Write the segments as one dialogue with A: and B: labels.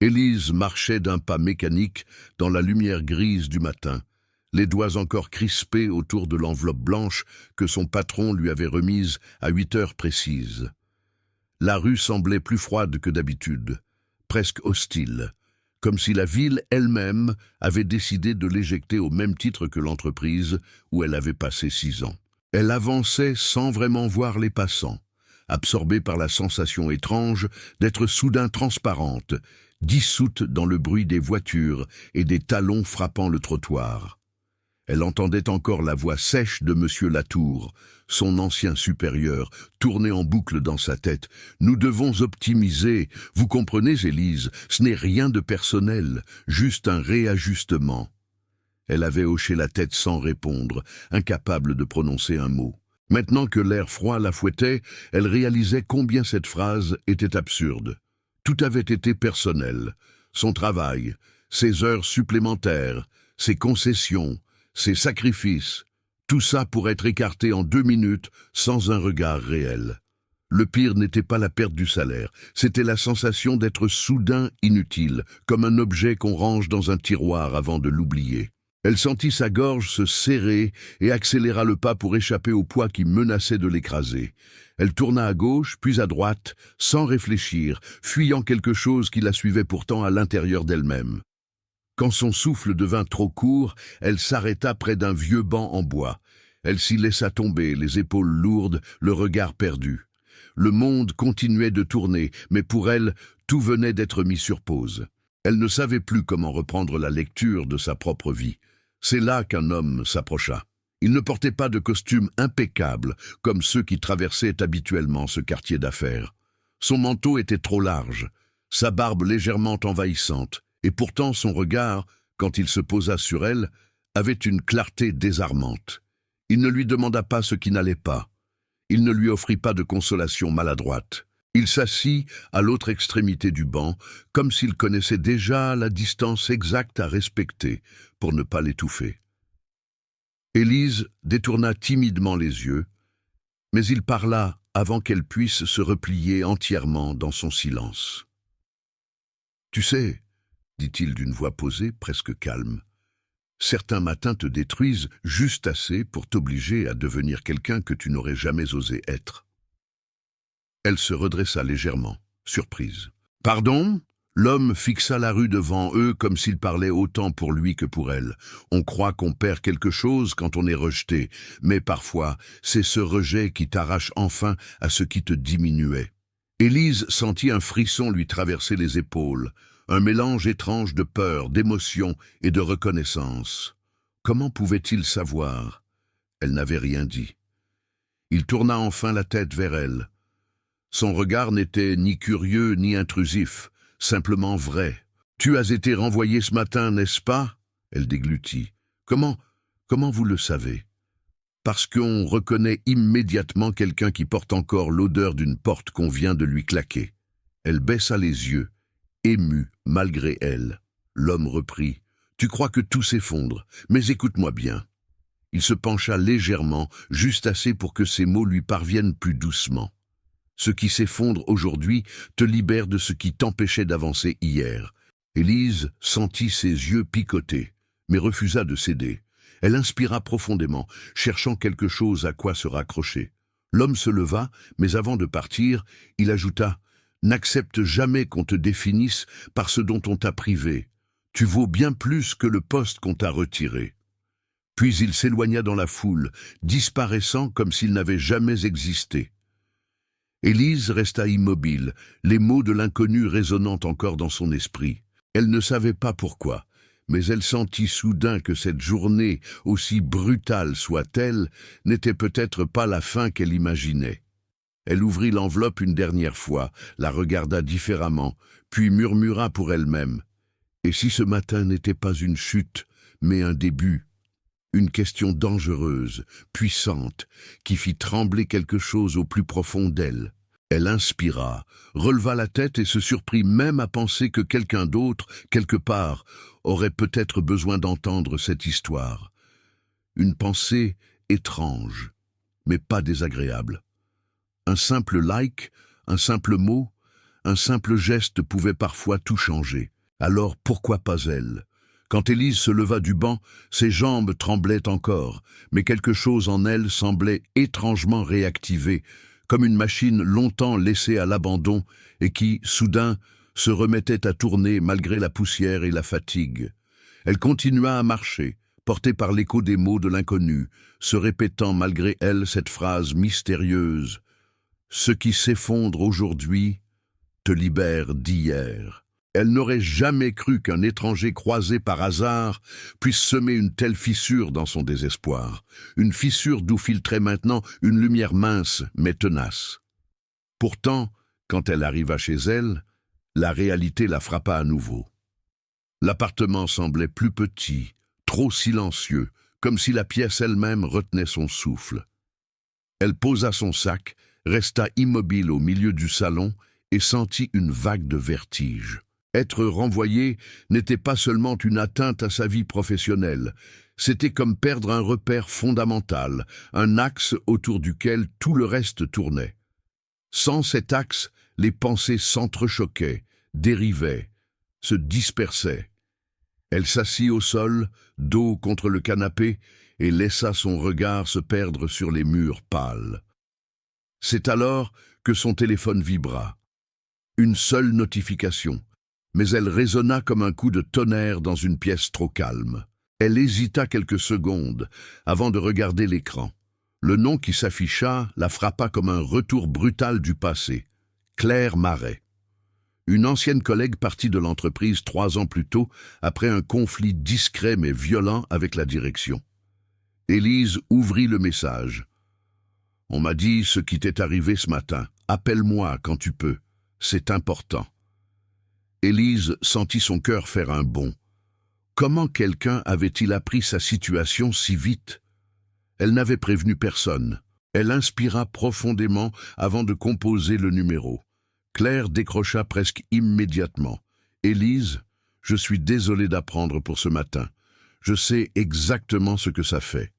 A: Élise marchait d'un pas mécanique dans la lumière grise du matin, les doigts encore crispés autour de l'enveloppe blanche que son patron lui avait remise à 8 heures précises. La rue semblait plus froide que d'habitude, presque hostile, comme si la ville elle-même avait décidé de l'éjecter au même titre que l'entreprise où elle avait passé 6 ans. Elle avançait sans vraiment voir les passants, absorbée par la sensation étrange d'être soudain transparente, dissoute dans le bruit des voitures et des talons frappant le trottoir. Elle entendait encore la voix sèche de Monsieur Latour, son ancien supérieur, tourner en boucle dans sa tête. « Nous devons optimiser. Vous comprenez, Élise, ce n'est rien de personnel, juste un réajustement. » Elle avait hoché la tête sans répondre, incapable de prononcer un mot. Maintenant que l'air froid la fouettait, elle réalisait combien cette phrase était absurde. Tout avait été personnel. Son travail, ses heures supplémentaires, ses concessions, ses sacrifices, tout ça pour être écarté en 2 minutes sans un regard réel. Le pire n'était pas la perte du salaire, c'était la sensation d'être soudain inutile, comme un objet qu'on range dans un tiroir avant de l'oublier. Elle sentit sa gorge se serrer et accéléra le pas pour échapper au poids qui menaçait de l'écraser. Elle tourna à gauche, puis à droite, sans réfléchir, fuyant quelque chose qui la suivait pourtant à l'intérieur d'elle-même. Quand son souffle devint trop court, elle s'arrêta près d'un vieux banc en bois. Elle s'y laissa tomber, les épaules lourdes, le regard perdu. Le monde continuait de tourner, mais pour elle, tout venait d'être mis sur pause. Elle ne savait plus comment reprendre la lecture de sa propre vie. C'est là qu'un homme s'approcha. Il ne portait pas de costume impeccable, comme ceux qui traversaient habituellement ce quartier d'affaires. Son manteau était trop large, sa barbe légèrement envahissante, et pourtant son regard, quand il se posa sur elle, avait une clarté désarmante. Il ne lui demanda pas ce qui n'allait pas. Il ne lui offrit pas de consolation maladroite. Il s'assit à l'autre extrémité du banc, comme s'il connaissait déjà la distance exacte à respecter pour ne pas l'étouffer. Élise détourna timidement les yeux, mais il parla avant qu'elle puisse se replier entièrement dans son silence. « Tu sais, » dit-il d'une voix posée, presque calme, « certains matins te détruisent juste assez pour t'obliger à devenir quelqu'un que tu n'aurais jamais osé être. » Elle se redressa légèrement, surprise. « Pardon ?» L'homme fixa la rue devant eux comme s'il parlait autant pour lui que pour elle. On croit qu'on perd quelque chose quand on est rejeté, mais parfois, c'est ce rejet qui t'arrache enfin à ce qui te diminuait. Élise sentit un frisson lui traverser les épaules, un mélange étrange de peur, d'émotion et de reconnaissance. Comment pouvait-il savoir? Elle n'avait rien dit. Il tourna enfin la tête vers elle. Son regard n'était ni curieux ni intrusif, simplement vrai. « Tu as été renvoyé ce matin, n'est-ce pas ?» Elle déglutit. « Comment vous le savez ?»« Parce qu'on reconnaît immédiatement quelqu'un qui porte encore l'odeur d'une porte qu'on vient de lui claquer. » Elle baissa les yeux, émue malgré elle. L'homme reprit. « Tu crois que tout s'effondre, mais écoute-moi bien. » Il se pencha légèrement, juste assez pour que ses mots lui parviennent plus doucement. Ce qui s'effondre aujourd'hui te libère de ce qui t'empêchait d'avancer hier. Élise sentit ses yeux picoter, mais refusa de céder. Elle inspira profondément, cherchant quelque chose à quoi se raccrocher. L'homme se leva, mais avant de partir, il ajouta « N'accepte jamais qu'on te définisse par ce dont on t'a privé. Tu vaux bien plus que le poste qu'on t'a retiré. » Puis il s'éloigna dans la foule, disparaissant comme s'il n'avait jamais existé. Élise resta immobile, les mots de l'inconnu résonnant encore dans son esprit. Elle ne savait pas pourquoi, mais elle sentit soudain que cette journée, aussi brutale soit-elle, n'était peut-être pas la fin qu'elle imaginait. Elle ouvrit l'enveloppe une dernière fois, la regarda différemment, puis murmura pour elle-même. Et si ce matin n'était pas une chute, mais un début? Une question dangereuse, puissante, qui fit trembler quelque chose au plus profond d'elle. Elle inspira, releva la tête et se surprit même à penser que quelqu'un d'autre, quelque part, aurait peut-être besoin d'entendre cette histoire. Une pensée étrange, mais pas désagréable. Un simple like, un simple mot, un simple geste pouvait parfois tout changer. Alors pourquoi pas elle? Quand Élise se leva du banc, ses jambes tremblaient encore, mais quelque chose en elle semblait étrangement réactivé, comme une machine longtemps laissée à l'abandon et qui, soudain, se remettait à tourner malgré la poussière et la fatigue. Elle continua à marcher, portée par l'écho des mots de l'inconnu, se répétant malgré elle cette phrase mystérieuse « Ce qui s'effondre aujourd'hui te libère d'hier ». Elle n'aurait jamais cru qu'un étranger croisé par hasard puisse semer une telle fissure dans son désespoir, une fissure d'où filtrait maintenant une lumière mince mais tenace. Pourtant, quand elle arriva chez elle, la réalité la frappa à nouveau. L'appartement semblait plus petit, trop silencieux, comme si la pièce elle-même retenait son souffle. Elle posa son sac, resta immobile au milieu du salon et sentit une vague de vertige. Être renvoyé n'était pas seulement une atteinte à sa vie professionnelle, c'était comme perdre un repère fondamental, un axe autour duquel tout le reste tournait. Sans cet axe, les pensées s'entrechoquaient, dérivaient, se dispersaient. Elle s'assit au sol, dos contre le canapé, et laissa son regard se perdre sur les murs pâles. C'est alors que son téléphone vibra. Une seule notification, mais elle résonna comme un coup de tonnerre dans une pièce trop calme. Elle hésita quelques secondes avant de regarder l'écran. Le nom qui s'afficha la frappa comme un retour brutal du passé. Claire Marais. Une ancienne collègue partie de l'entreprise 3 ans plus tôt après un conflit discret mais violent avec la direction. Élise ouvrit le message. « On m'a dit ce qui t'est arrivé ce matin. Appelle-moi quand tu peux. C'est important. » Élise sentit son cœur faire un bond. Comment quelqu'un avait-il appris sa situation si vite? Elle n'avait prévenu personne. Elle inspira profondément avant de composer le numéro. Claire décrocha presque immédiatement. « Élise, je suis désolé d'apprendre pour ce matin. Je sais exactement ce que ça fait. »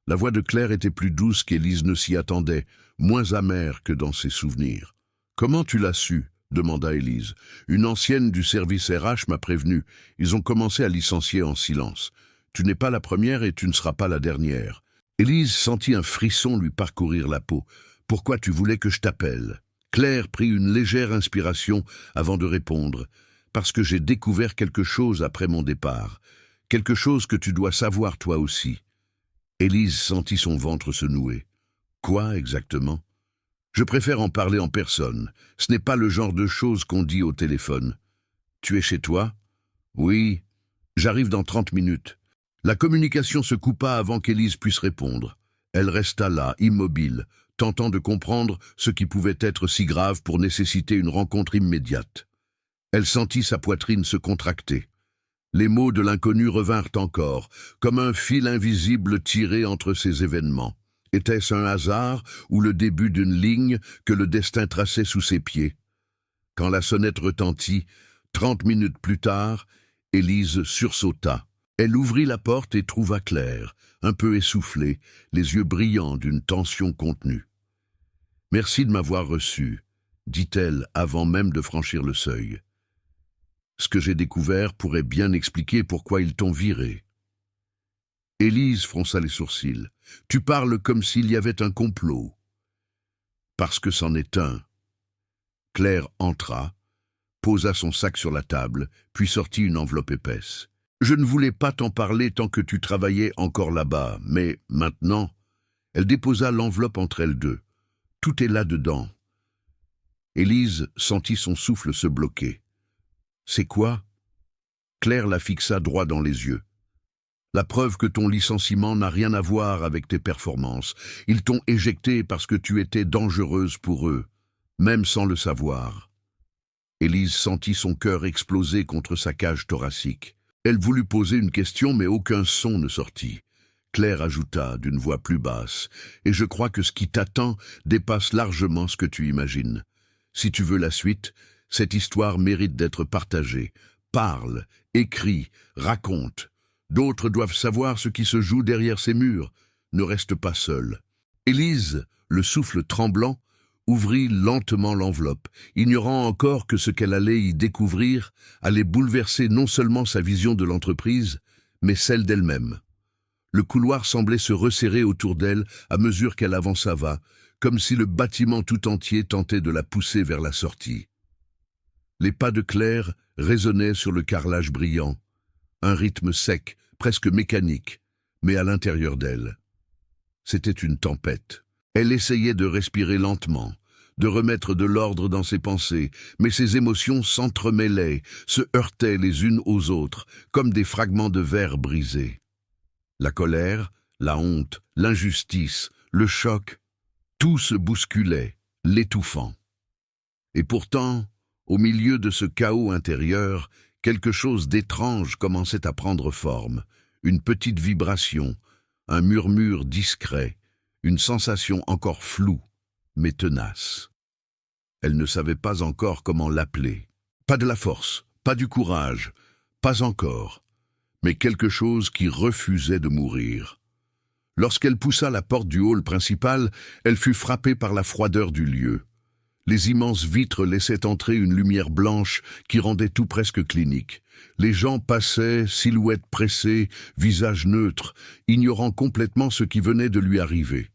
A: La voix de Claire était plus douce qu'Élise ne s'y attendait, moins amère que dans ses souvenirs. « Comment tu l'as su ?» demanda Élise. « Une ancienne du service RH m'a prévenu. Ils ont commencé à licencier en silence. Tu n'es pas la première et tu ne seras pas la dernière. » Élise sentit un frisson lui parcourir la peau. « Pourquoi tu voulais que je t'appelle ?» Claire prit une légère inspiration avant de répondre. « Parce que j'ai découvert quelque chose après mon départ. Quelque chose que tu dois savoir toi aussi. » Élise sentit son ventre se nouer. « Quoi exactement ?» « Je préfère en parler en personne. Ce n'est pas le genre de choses qu'on dit au téléphone. »« Tu es chez toi ?»« Oui. J'arrive dans 30 minutes. » La communication se coupa avant qu'Élise puisse répondre. Elle resta là, immobile, tentant de comprendre ce qui pouvait être si grave pour nécessiter une rencontre immédiate. Elle sentit sa poitrine se contracter. Les mots de l'inconnu revinrent encore, comme un fil invisible tiré entre ces événements. Était-ce un hasard ou le début d'une ligne que le destin traçait sous ses pieds? Quand la sonnette retentit, 30 minutes plus tard, Élise sursauta. Elle ouvrit la porte et trouva Claire, un peu essoufflée, les yeux brillants d'une tension contenue. « Merci de m'avoir reçu, » dit-elle avant même de franchir le seuil. « Ce que j'ai découvert pourrait bien expliquer pourquoi ils t'ont viré. » Élise fronça les sourcils. « Tu parles comme s'il y avait un complot. » « Parce que c'en est un. » Claire entra, posa son sac sur la table, puis sortit une enveloppe épaisse. « Je ne voulais pas t'en parler tant que tu travaillais encore là-bas, mais maintenant... » Elle déposa l'enveloppe entre elles deux. « Tout est là-dedans. » Élise sentit son souffle se bloquer. « C'est quoi ?» Claire la fixa droit dans les yeux. La preuve que ton licenciement n'a rien à voir avec tes performances. Ils t'ont éjecté parce que tu étais dangereuse pour eux, même sans le savoir. » Élise sentit son cœur exploser contre sa cage thoracique. Elle voulut poser une question, mais aucun son ne sortit. Claire ajouta d'une voix plus basse, « Et je crois que ce qui t'attend dépasse largement ce que tu imagines. Si tu veux la suite, cette histoire mérite d'être partagée. Parle, écris, raconte. D'autres doivent savoir ce qui se joue derrière ces murs. Ne reste pas seule. » Élise, le souffle tremblant, ouvrit lentement l'enveloppe, ignorant encore que ce qu'elle allait y découvrir allait bouleverser non seulement sa vision de l'entreprise, mais celle d'elle-même. Le couloir semblait se resserrer autour d'elle à mesure qu'elle avançava, comme si le bâtiment tout entier tentait de la pousser vers la sortie. Les pas de Claire résonnaient sur le carrelage brillant, un rythme sec, presque mécanique, mais à l'intérieur d'elle. C'était une tempête. Elle essayait de respirer lentement, de remettre de l'ordre dans ses pensées, mais ses émotions s'entremêlaient, se heurtaient les unes aux autres, comme des fragments de verre brisés. La colère, la honte, l'injustice, le choc, tout se bousculait, l'étouffant. Et pourtant, au milieu de ce chaos intérieur, quelque chose d'étrange commençait à prendre forme, une petite vibration, un murmure discret, une sensation encore floue, mais tenace. Elle ne savait pas encore comment l'appeler. Pas de la force, pas du courage, pas encore, mais quelque chose qui refusait de mourir. Lorsqu'elle poussa la porte du hall principal, elle fut frappée par la froideur du lieu. Les immenses vitres laissaient entrer une lumière blanche qui rendait tout presque clinique. Les gens passaient, silhouettes pressées, visages neutres, ignorant complètement ce qui venait de lui arriver.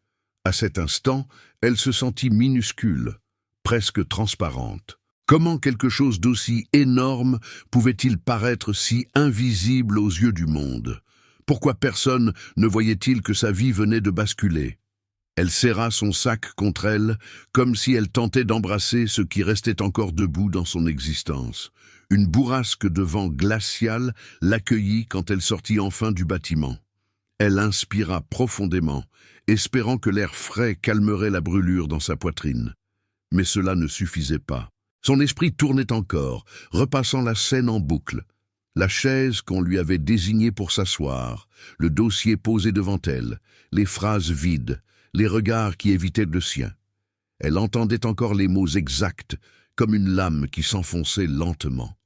A: À cet instant, elle se sentit minuscule, presque transparente. Comment quelque chose d'aussi énorme pouvait-il paraître si invisible aux yeux du monde? Pourquoi personne ne voyait-il que sa vie venait de basculer? Elle serra son sac contre elle, comme si elle tentait d'embrasser ce qui restait encore debout dans son existence. Une bourrasque de vent glacial l'accueillit quand elle sortit enfin du bâtiment. Elle inspira profondément, espérant que l'air frais calmerait la brûlure dans sa poitrine. Mais cela ne suffisait pas. Son esprit tournait encore, repassant la scène en boucle. La chaise qu'on lui avait désignée pour s'asseoir, le dossier posé devant elle, les phrases vides, les regards qui évitaient le sien. Elle entendait encore les mots exacts, comme une lame qui s'enfonçait lentement.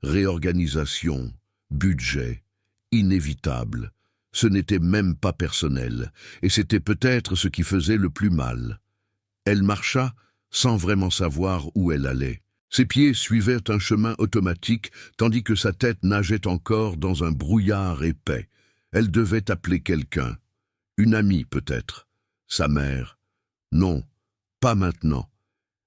A: Réorganisation, budget, inévitable. Ce n'était même pas personnel, et c'était peut-être ce qui faisait le plus mal. Elle marcha sans vraiment savoir où elle allait. Ses pieds suivaient un chemin automatique, tandis que sa tête nageait encore dans un brouillard épais. Elle devait appeler quelqu'un. Une amie peut-être. Sa mère. Non, pas maintenant.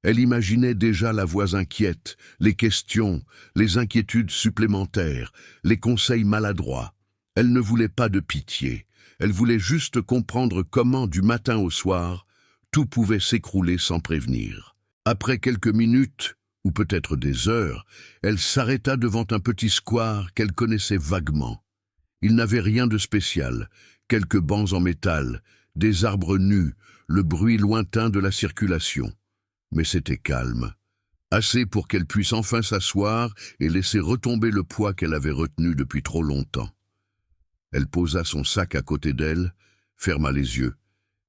A: Elle imaginait déjà la voix inquiète, les questions, les inquiétudes supplémentaires, les conseils maladroits. Elle ne voulait pas de pitié. Elle voulait juste comprendre comment, du matin au soir, tout pouvait s'écrouler sans prévenir. Après quelques minutes, ou peut-être des heures, elle s'arrêta devant un petit square qu'elle connaissait vaguement. Il n'avait rien de spécial, quelques bancs en métal, des arbres nus, le bruit lointain de la circulation. Mais c'était calme, assez pour qu'elle puisse enfin s'asseoir et laisser retomber le poids qu'elle avait retenu depuis trop longtemps. Elle posa son sac à côté d'elle, ferma les yeux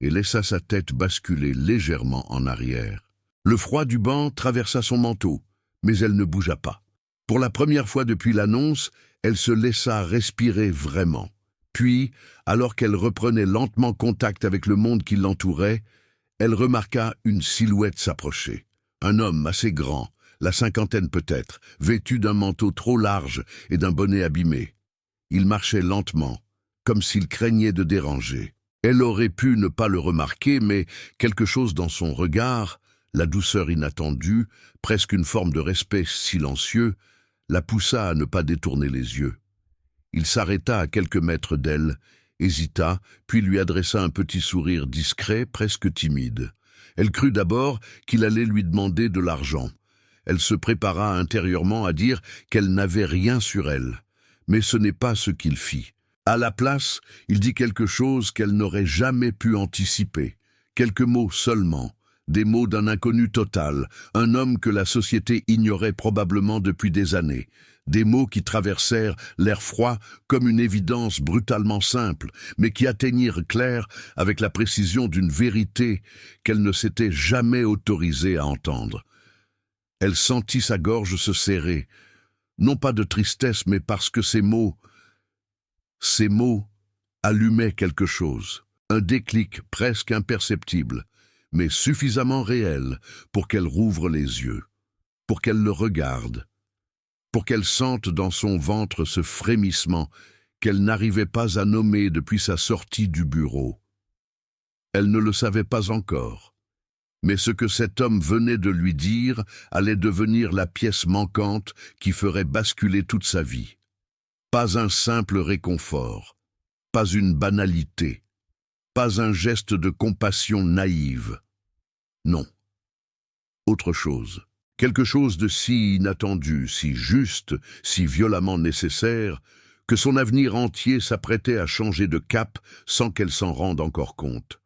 A: et laissa sa tête basculer légèrement en arrière. Le froid du banc traversa son manteau, mais elle ne bougea pas. Pour la première fois depuis l'annonce, elle se laissa respirer vraiment. Puis, alors qu'elle reprenait lentement contact avec le monde qui l'entourait, elle remarqua une silhouette s'approcher. Un homme assez grand, la cinquantaine peut-être, vêtu d'un manteau trop large et d'un bonnet abîmé. Il marchait lentement, comme s'il craignait de déranger. Elle aurait pu ne pas le remarquer, mais quelque chose dans son regard, la douceur inattendue, presque une forme de respect silencieux, la poussa à ne pas détourner les yeux. Il s'arrêta à quelques mètres d'elle, hésita, puis lui adressa un petit sourire discret, presque timide. Elle crut d'abord qu'il allait lui demander de l'argent. Elle se prépara intérieurement à dire qu'elle n'avait rien sur elle. Mais ce n'est pas ce qu'il fit. À la place, il dit quelque chose qu'elle n'aurait jamais pu anticiper. Quelques mots seulement, des mots d'un inconnu total, un homme que la société ignorait probablement depuis des années. Des mots qui traversèrent l'air froid comme une évidence brutalement simple, mais qui atteignirent Claire avec la précision d'une vérité qu'elle ne s'était jamais autorisée à entendre. Elle sentit sa gorge se serrer, non pas de tristesse, mais parce que ces mots allumaient quelque chose, un déclic presque imperceptible, mais suffisamment réel pour qu'elle rouvre les yeux, pour qu'elle le regarde, pour qu'elle sente dans son ventre ce frémissement qu'elle n'arrivait pas à nommer depuis sa sortie du bureau. Elle ne le savait pas encore, mais ce que cet homme venait de lui dire allait devenir la pièce manquante qui ferait basculer toute sa vie. Pas un simple réconfort, pas une banalité, pas un geste de compassion naïve. Non, autre chose. Quelque chose de si inattendu, si juste, si violemment nécessaire, que son avenir entier s'apprêtait à changer de cap sans qu'elle s'en rende encore compte.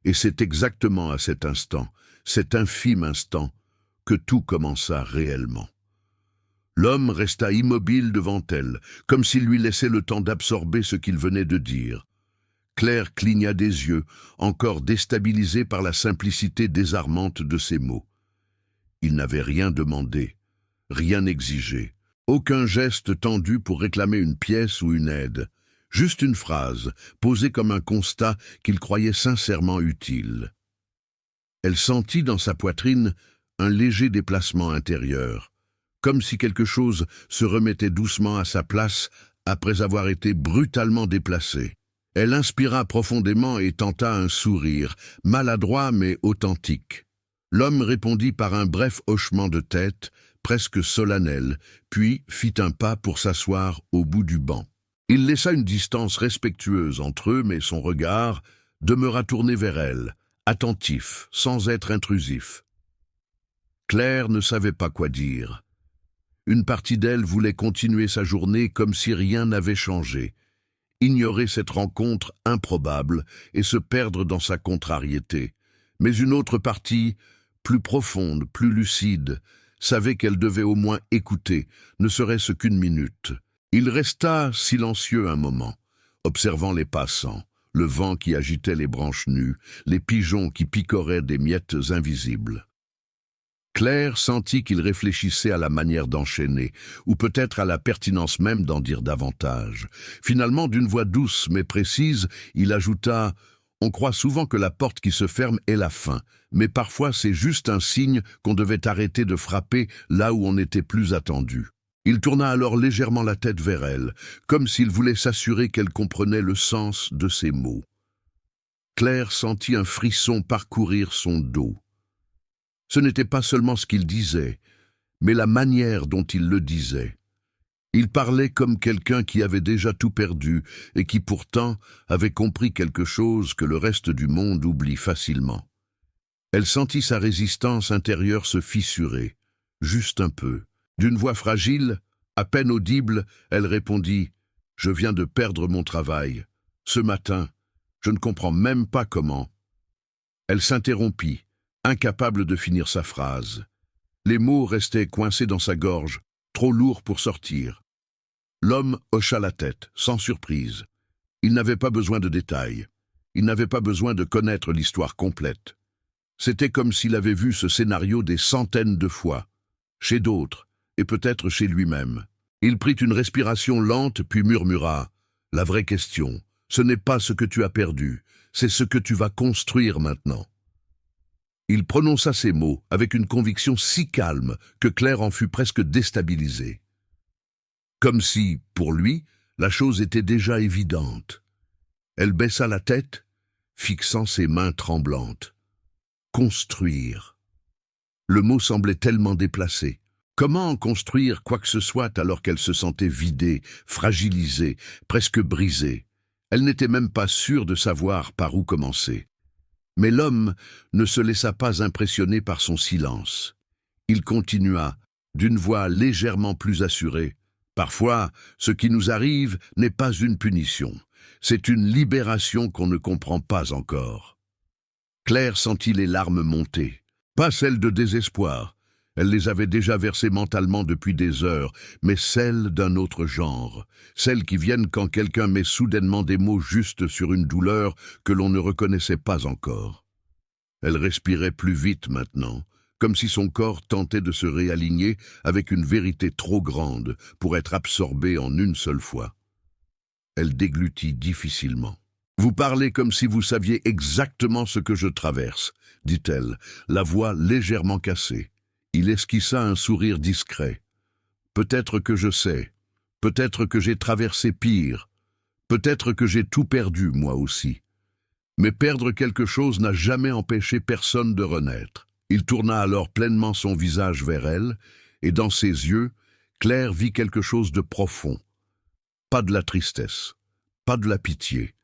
A: Et c'est exactement à cet instant, cet infime instant, que tout commença réellement. L'homme resta immobile devant elle, comme s'il lui laissait le temps d'absorber ce qu'il venait de dire. Claire cligna des yeux, encore déstabilisée par la simplicité désarmante de ses mots. Il n'avait rien demandé, rien exigé, aucun geste tendu pour réclamer une pièce ou une aide, juste une phrase, posée comme un constat qu'il croyait sincèrement utile. Elle sentit dans sa poitrine un léger déplacement intérieur, comme si quelque chose se remettait doucement à sa place après avoir été brutalement déplacé. Elle inspira profondément et tenta un sourire, maladroit mais authentique. L'homme répondit par un bref hochement de tête, presque solennel, puis fit un pas pour s'asseoir au bout du banc. Il laissa une distance respectueuse entre eux, mais son regard demeura tourné vers elle, attentif, sans être intrusif. Claire ne savait pas quoi dire. Une partie d'elle voulait continuer sa journée comme si rien n'avait changé, ignorer cette rencontre improbable et se perdre dans sa contrariété. Mais une autre partie, plus profonde, plus lucide, savait qu'elle devait au moins écouter, ne serait-ce qu'une minute. Il resta silencieux un moment, observant les passants, le vent qui agitait les branches nues, les pigeons qui picoraient des miettes invisibles. Claire sentit qu'il réfléchissait à la manière d'enchaîner, ou peut-être à la pertinence même d'en dire davantage. Finalement, d'une voix douce mais précise, il ajouta « On croit souvent que la porte qui se ferme est la fin, mais parfois c'est juste un signe qu'on devait arrêter de frapper là où on n'était plus attendu. » Il tourna alors légèrement la tête vers elle, comme s'il voulait s'assurer qu'elle comprenait le sens de ses mots. Claire sentit un frisson parcourir son dos. Ce n'était pas seulement ce qu'il disait, mais la manière dont il le disait. Il parlait comme quelqu'un qui avait déjà tout perdu et qui pourtant avait compris quelque chose que le reste du monde oublie facilement. Elle sentit sa résistance intérieure se fissurer, juste un peu. D'une voix fragile, à peine audible, elle répondit « Je viens de perdre mon travail. Ce matin, je ne comprends même pas comment. » Elle s'interrompit, incapable de finir sa phrase. Les mots restaient coincés dans sa gorge, trop lourds pour sortir. L'homme hocha la tête, sans surprise. Il n'avait pas besoin de détails. Il n'avait pas besoin de connaître l'histoire complète. C'était comme s'il avait vu ce scénario des centaines de fois, chez d'autres, et peut-être chez lui-même. Il prit une respiration lente, puis murmura « La vraie question, ce n'est pas ce que tu as perdu, c'est ce que tu vas construire maintenant. » Il prononça ces mots avec une conviction si calme que Claire en fut presque déstabilisée. Comme si, pour lui, la chose était déjà évidente. Elle baissa la tête, fixant ses mains tremblantes. Construire. Le mot semblait tellement déplacé. Comment construire quoi que ce soit alors qu'elle se sentait vidée, fragilisée, presque brisée? Elle n'était même pas sûre de savoir par où commencer. Mais l'homme ne se laissa pas impressionner par son silence. Il continua, d'une voix légèrement plus assurée. « Parfois, ce qui nous arrive n'est pas une punition. C'est une libération qu'on ne comprend pas encore. » Claire sentit les larmes monter. Pas celles de désespoir. Elle les avait déjà versées mentalement depuis des heures, mais celles d'un autre genre. Celles qui viennent quand quelqu'un met soudainement des mots justes sur une douleur que l'on ne reconnaissait pas encore. Elle respirait plus vite maintenant, comme si son corps tentait de se réaligner avec une vérité trop grande pour être absorbée en une seule fois. Elle déglutit difficilement. Vous parlez comme si vous saviez exactement ce que je traverse, dit-elle, la voix légèrement cassée. Il esquissa un sourire discret. Peut-être que je sais, peut-être que j'ai traversé pire, peut-être que j'ai tout perdu, moi aussi. Mais perdre quelque chose n'a jamais empêché personne de renaître. Il tourna alors pleinement son visage vers elle, et dans ses yeux, Claire vit quelque chose de profond. Pas de la tristesse, pas de la pitié.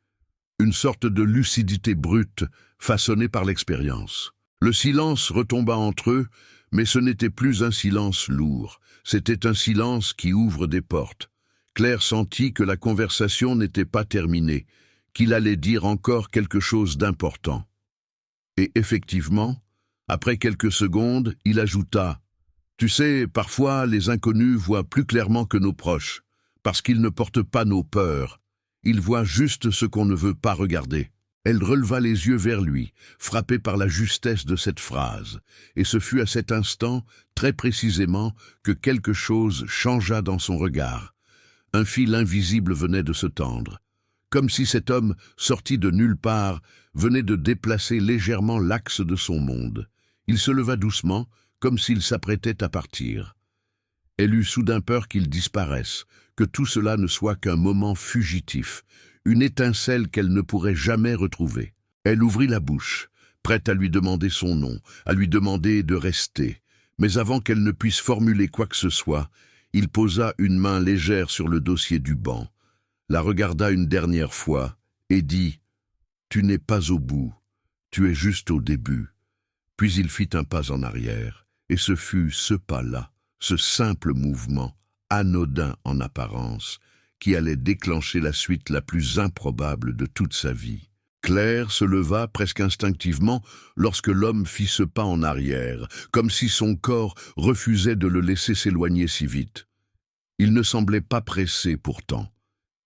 A: Une sorte de lucidité brute, façonnée par l'expérience. Le silence retomba entre eux, mais ce n'était plus un silence lourd. C'était un silence qui ouvre des portes. Claire sentit que la conversation n'était pas terminée, qu'il allait dire encore quelque chose d'important. Et effectivement, après quelques secondes, il ajouta « Tu sais, parfois les inconnus voient plus clairement que nos proches, parce qu'ils ne portent pas nos peurs. Ils voient juste ce qu'on ne veut pas regarder. » Elle releva les yeux vers lui, frappée par la justesse de cette phrase, et ce fut à cet instant, très précisément, que quelque chose changea dans son regard. Un fil invisible venait de se tendre, comme si cet homme, sorti de nulle part, venait de déplacer légèrement l'axe de son monde. Il se leva doucement, comme s'il s'apprêtait à partir. Elle eut soudain peur qu'il disparaisse, que tout cela ne soit qu'un moment fugitif, une étincelle qu'elle ne pourrait jamais retrouver. Elle ouvrit la bouche, prête à lui demander son nom, à lui demander de rester. Mais avant qu'elle ne puisse formuler quoi que ce soit, il posa une main légère sur le dossier du banc, la regarda une dernière fois et dit « Tu n'es pas au bout, tu es juste au début. » Puis il fit un pas en arrière, et ce fut ce pas-là, ce simple mouvement, anodin en apparence, qui allait déclencher la suite la plus improbable de toute sa vie. Claire se leva presque instinctivement lorsque l'homme fit ce pas en arrière, comme si son corps refusait de le laisser s'éloigner si vite. Il ne semblait pas pressé pourtant.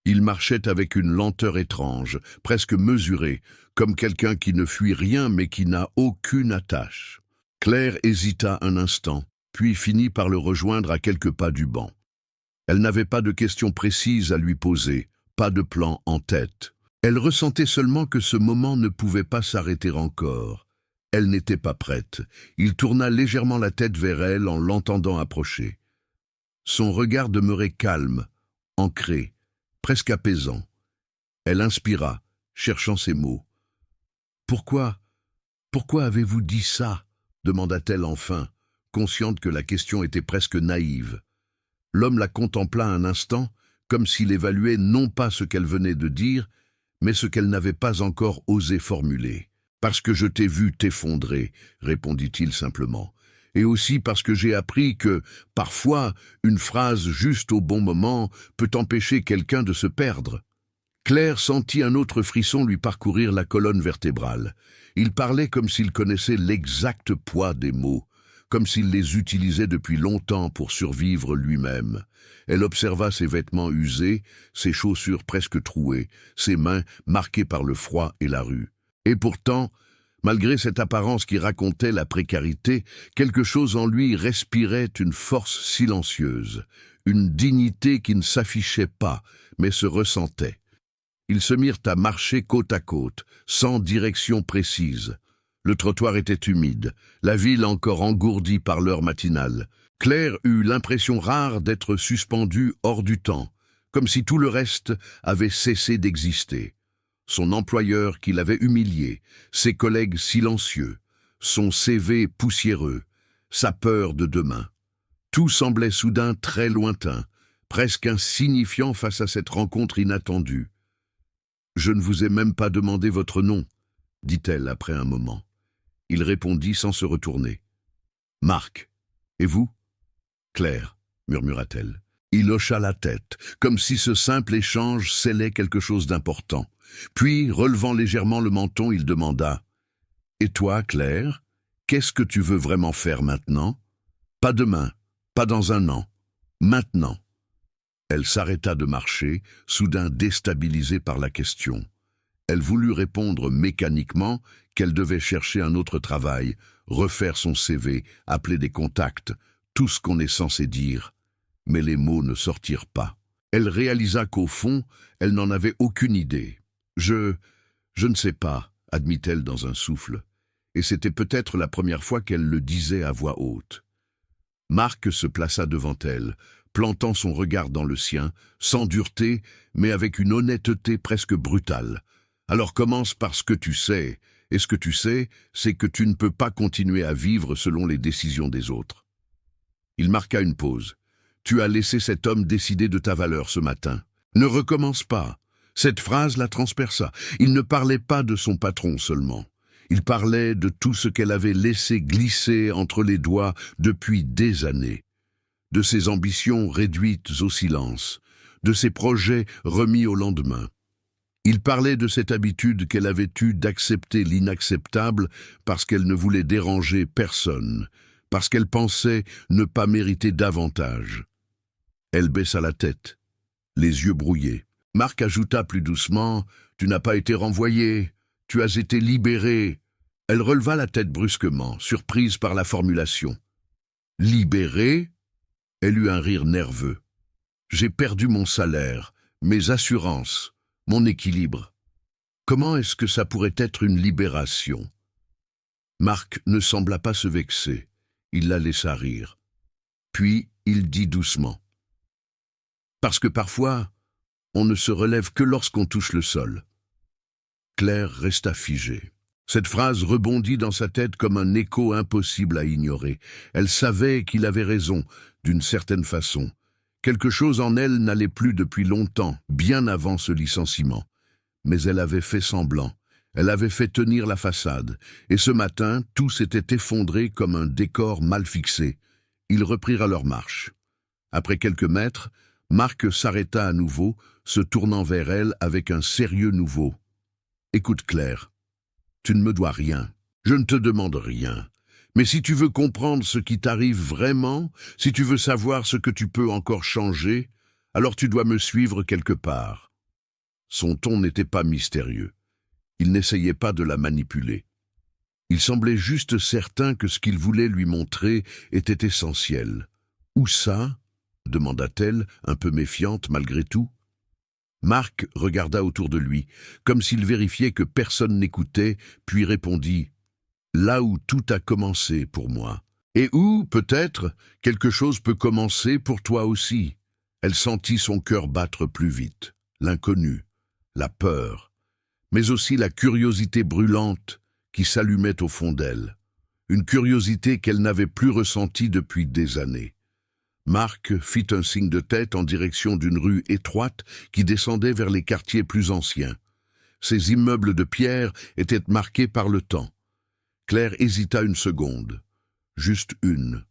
A: Il marchait avec une lenteur étrange, presque mesurée, comme quelqu'un qui ne fuit rien mais qui n'a aucune attache. Claire hésita un instant, puis finit par le rejoindre à quelques pas du banc. Elle n'avait pas de questions précises à lui poser, pas de plan en tête. Elle ressentait seulement que ce moment ne pouvait pas s'arrêter encore. Elle n'était pas prête. Il tourna légèrement la tête vers elle en l'entendant approcher. Son regard demeurait calme, ancré, presque apaisant. Elle inspira, cherchant ses mots. « Pourquoi avez-vous dit ça ?» demanda-t-elle enfin, consciente que la question était presque naïve. L'homme la contempla un instant, comme s'il évaluait non pas ce qu'elle venait de dire, mais ce qu'elle n'avait pas encore osé formuler. « Parce que je t'ai vu t'effondrer, » répondit-il simplement. « Et aussi parce que j'ai appris que, parfois, une phrase juste au bon moment peut empêcher quelqu'un de se perdre. » Claire sentit un autre frisson lui parcourir la colonne vertébrale. Il parlait comme s'il connaissait l'exact poids des mots, comme s'il les utilisait depuis longtemps pour survivre lui-même. Elle observa ses vêtements usés, ses chaussures presque trouées, ses mains marquées par le froid et la rue. Et pourtant, malgré cette apparence qui racontait la précarité, quelque chose en lui respirait une force silencieuse, une dignité qui ne s'affichait pas, mais se ressentait. Ils se mirent à marcher côte à côte, sans direction précise. Le trottoir était humide, la ville encore engourdie par l'heure matinale. Claire eut l'impression rare d'être suspendue hors du temps, comme si tout le reste avait cessé d'exister. Son employeur qui l'avait humiliée, ses collègues silencieux, son CV poussiéreux, sa peur de demain. Tout semblait soudain très lointain, presque insignifiant face à cette rencontre inattendue. « Je ne vous ai même pas demandé votre nom, » dit-elle après un moment. Il répondit sans se retourner. « Marc. Et vous ?»« Claire, » murmura-t-elle. Il hocha la tête, comme si ce simple échange scellait quelque chose d'important. Puis, relevant légèrement le menton, il demanda « Et toi, Claire, qu'est-ce que tu veux vraiment faire maintenant ? Pas demain, pas dans un an, maintenant. » Elle s'arrêta de marcher, soudain déstabilisée par la question. Elle voulut répondre mécaniquement qu'elle devait chercher un autre travail, refaire son CV, appeler des contacts, tout ce qu'on est censé dire. Mais les mots ne sortirent pas. Elle réalisa qu'au fond, elle n'en avait aucune idée. « Je ne sais pas, admit-elle dans un souffle, et c'était peut-être la première fois qu'elle le disait à voix haute. Marc se plaça devant elle, plantant son regard dans le sien, sans dureté, mais avec une honnêteté presque brutale. Alors commence par ce que tu sais, et ce que tu sais, c'est que tu ne peux pas continuer à vivre selon les décisions des autres. Il marqua une pause. Tu as laissé cet homme décider de ta valeur ce matin. Ne recommence pas. Cette phrase la transperça. Il ne parlait pas de son patron seulement. Il parlait de tout ce qu'elle avait laissé glisser entre les doigts depuis des années. De ses ambitions réduites au silence, de ses projets remis au lendemain. Il parlait de cette habitude qu'elle avait eue d'accepter l'inacceptable parce qu'elle ne voulait déranger personne, parce qu'elle pensait ne pas mériter davantage. Elle baissa la tête, les yeux brouillés. Marc ajouta plus doucement « Tu n'as pas été renvoyé, tu as été libéré ». Elle releva la tête brusquement, surprise par la formulation. « Libéré ?» Elle eut un rire nerveux. « J'ai perdu mon salaire, mes assurances, mon équilibre. Comment est-ce que ça pourrait être une libération ?» Marc ne sembla pas se vexer. Il la laissa rire. Puis il dit doucement. « Parce que parfois, on ne se relève que lorsqu'on touche le sol. » Claire resta figée. Cette phrase rebondit dans sa tête comme un écho impossible à ignorer. Elle savait qu'il avait raison, d'une certaine façon. Quelque chose en elle n'allait plus depuis longtemps, bien avant ce licenciement. Mais elle avait fait semblant. Elle avait fait tenir la façade. Et ce matin, tout s'était effondré comme un décor mal fixé. Ils reprirent leur marche. Après quelques mètres, Marc s'arrêta à nouveau, se tournant vers elle avec un sérieux nouveau. « Écoute Claire, tu ne me dois rien. Je ne te demande rien. Mais si tu veux comprendre ce qui t'arrive vraiment, si tu veux savoir ce que tu peux encore changer, alors tu dois me suivre quelque part. » Son ton n'était pas mystérieux. Il n'essayait pas de la manipuler. Il semblait juste certain que ce qu'il voulait lui montrer était essentiel. « Où ça ?» demanda-t-elle, un peu méfiante malgré tout. Marc regarda autour de lui, comme s'il vérifiait que personne n'écoutait, puis répondit « Là où tout a commencé pour moi. Et où, peut-être, quelque chose peut commencer pour toi aussi. » Elle sentit son cœur battre plus vite, l'inconnu, la peur, mais aussi la curiosité brûlante qui s'allumait au fond d'elle, une curiosité qu'elle n'avait plus ressentie depuis des années. Marc fit un signe de tête en direction d'une rue étroite qui descendait vers les quartiers plus anciens. Ces immeubles de pierre étaient marqués par le temps. Claire hésita une seconde, juste une.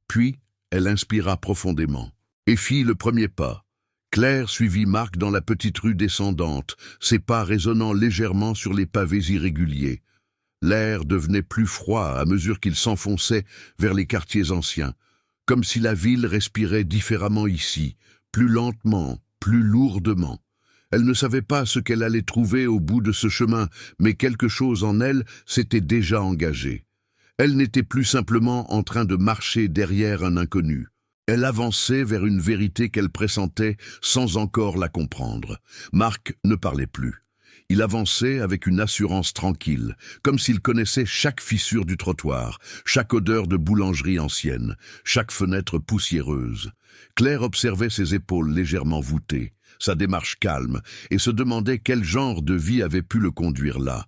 A: Puis, elle inspira profondément et fit le premier pas. Claire suivit Marc dans la petite rue descendante, ses pas résonnant légèrement sur les pavés irréguliers. L'air devenait plus froid à mesure qu'il s'enfonçait vers les quartiers anciens, comme si la ville respirait différemment ici, plus lentement, plus lourdement. Elle ne savait pas ce qu'elle allait trouver au bout de ce chemin, mais quelque chose en elle s'était déjà engagé. Elle n'était plus simplement en train de marcher derrière un inconnu. Elle avançait vers une vérité qu'elle pressentait sans encore la comprendre. Marc ne parlait plus. Il avançait avec une assurance tranquille, comme s'il connaissait chaque fissure du trottoir, chaque odeur de boulangerie ancienne, chaque fenêtre poussiéreuse. Claire observait ses épaules légèrement voûtées, sa démarche calme, et se demandait quel genre de vie avait pu le conduire là.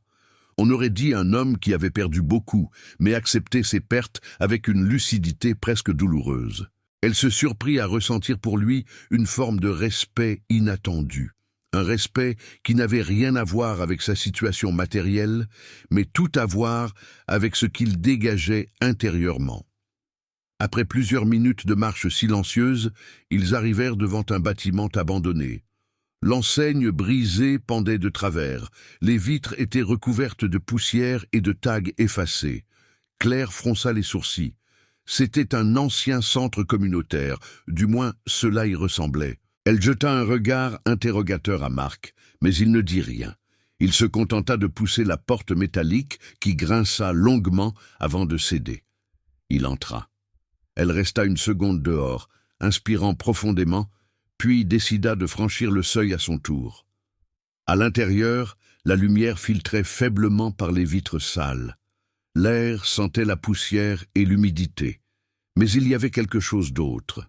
A: On aurait dit un homme qui avait perdu beaucoup, mais accepté ses pertes avec une lucidité presque douloureuse. Elle se surprit à ressentir pour lui une forme de respect inattendu. Un respect qui n'avait rien à voir avec sa situation matérielle, mais tout à voir avec ce qu'il dégageait intérieurement. Après plusieurs minutes de marche silencieuse, ils arrivèrent devant un bâtiment abandonné. L'enseigne brisée pendait de travers, les vitres étaient recouvertes de poussière et de tags effacés. Claire fronça les sourcils. C'était un ancien centre communautaire, du moins cela y ressemblait. Elle jeta un regard interrogateur à Marc, mais il ne dit rien. Il se contenta de pousser la porte métallique qui grinça longuement avant de céder. Il entra. Elle resta une seconde dehors, inspirant profondément, puis décida de franchir le seuil à son tour. À l'intérieur, La lumière filtrait faiblement par les vitres sales. L'air sentait la poussière et l'humidité. Mais il y avait quelque chose d'autre.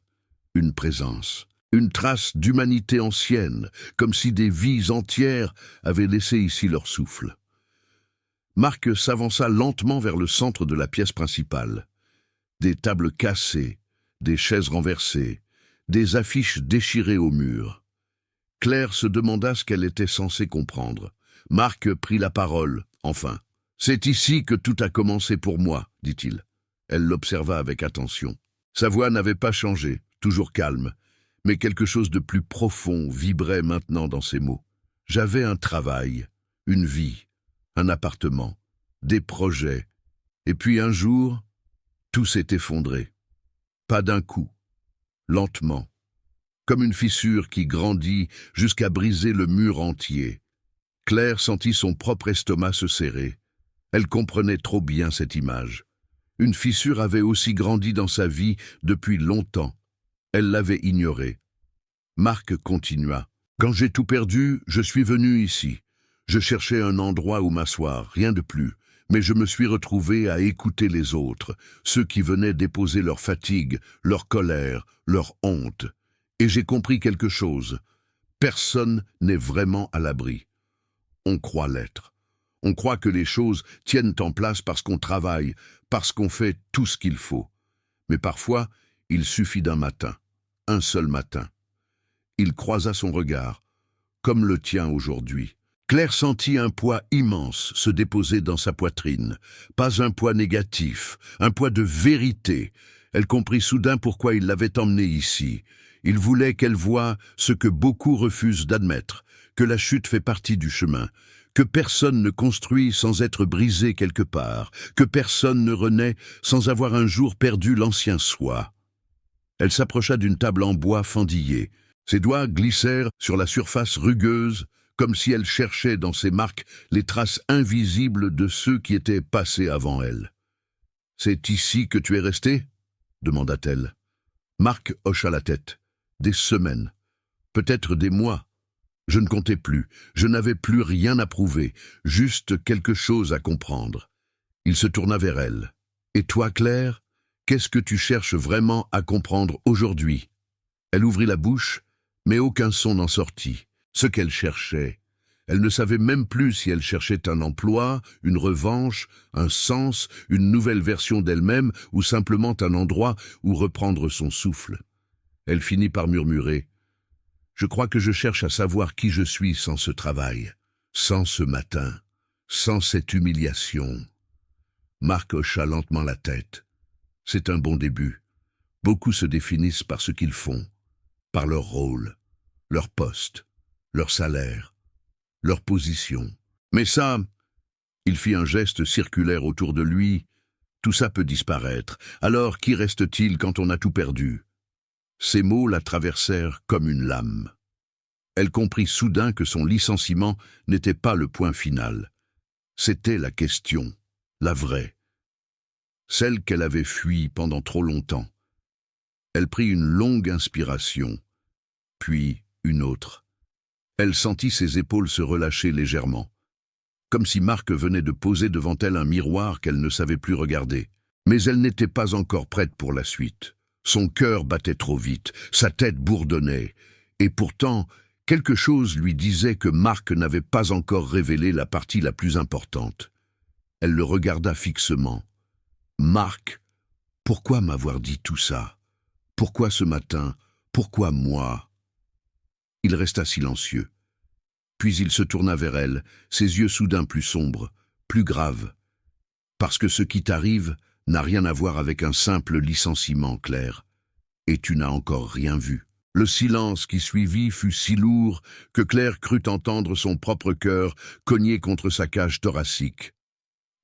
A: Une présence. Une trace d'humanité ancienne, comme si des vies entières avaient laissé ici leur souffle. Marc s'avança lentement vers le centre de la pièce principale. Des tables cassées, des chaises renversées, des affiches déchirées au mur. Claire se demanda ce qu'elle était censée comprendre. Marc prit la parole, enfin. « C'est ici que tout a commencé pour moi, dit-il. » Elle l'observa avec attention. Sa voix n'avait pas changé, toujours calme, mais quelque chose de plus profond vibrait maintenant dans ses mots. J'avais un travail, une vie, un appartement, des projets, et puis un jour, tout s'est effondré. Pas d'un coup, lentement, comme une fissure qui grandit jusqu'à briser le mur entier. Claire sentit son propre estomac se serrer. Elle comprenait trop bien cette image. Une fissure avait aussi grandi dans sa vie depuis longtemps. Elle l'avait ignorée. Marc continua. « Quand j'ai tout perdu, je suis venu ici. Je cherchais un endroit où m'asseoir, rien de plus. Mais je me suis retrouvé à écouter les autres, ceux qui venaient déposer leur fatigue, leur colère, leur honte. Et j'ai compris quelque chose. Personne n'est vraiment à l'abri. On croit l'être. On croit que les choses tiennent en place parce qu'on travaille, parce qu'on fait tout ce qu'il faut. Mais parfois, il suffit d'un matin, un seul matin. » Il croisa son regard, comme le tien aujourd'hui. Claire sentit un poids immense se déposer dans sa poitrine. Pas un poids négatif, un poids de vérité. Elle comprit soudain pourquoi il l'avait emmenée ici. Il voulait qu'elle voie ce que beaucoup refusent d'admettre, que la chute fait partie du chemin, que personne ne construit sans être brisé quelque part, que personne ne renaît sans avoir un jour perdu l'ancien soi. Elle s'approcha d'une table en bois fendillée. Ses doigts glissèrent sur la surface rugueuse, comme si elle cherchait dans ses marques les traces invisibles de ceux qui étaient passés avant elle. « C'est ici que tu es resté ?» demanda-t-elle. Marc hocha la tête. « Des semaines, peut-être des mois. Je ne comptais plus, je n'avais plus rien à prouver, juste quelque chose à comprendre. » Il se tourna vers elle. « Et toi, Claire, qu'est-ce que tu cherches vraiment à comprendre aujourd'hui ?» Elle ouvrit la bouche, mais aucun son n'en sortit. Ce qu'elle cherchait. Elle ne savait même plus si elle cherchait un emploi, une revanche, un sens, une nouvelle version d'elle-même ou simplement un endroit où reprendre son souffle. Elle finit par murmurer. « Je crois que je cherche à savoir qui je suis sans ce travail, sans ce matin, sans cette humiliation. » Marc hocha lentement la tête. C'est un bon début. Beaucoup se définissent par ce qu'ils font, par leur rôle, leur poste, leur salaire, leur position. Mais ça, il fit un geste circulaire autour de lui, tout ça peut disparaître. Alors qui reste-t-il quand on a tout perdu? Ces mots la traversèrent comme une lame. Elle comprit soudain que son licenciement n'était pas le point final. C'était la question, la vraie, celle qu'elle avait fuie pendant trop longtemps. Elle prit une longue inspiration, puis une autre. Elle sentit ses épaules se relâcher légèrement, comme si Marc venait de poser devant elle un miroir qu'elle ne savait plus regarder. Mais elle n'était pas encore prête pour la suite. Son cœur battait trop vite, sa tête bourdonnait, et pourtant, quelque chose lui disait que Marc n'avait pas encore révélé la partie la plus importante. Elle le regarda fixement. « Marc, pourquoi m'avoir dit tout ça? Pourquoi ce matin? Pourquoi moi ?» Il resta silencieux. Puis il se tourna vers elle, ses yeux soudain plus sombres, plus graves. « Parce que ce qui t'arrive n'a rien à voir avec un simple licenciement, Claire. Et tu n'as encore rien vu. » Le silence qui suivit fut si lourd que Claire crut entendre son propre cœur cogner contre sa cage thoracique.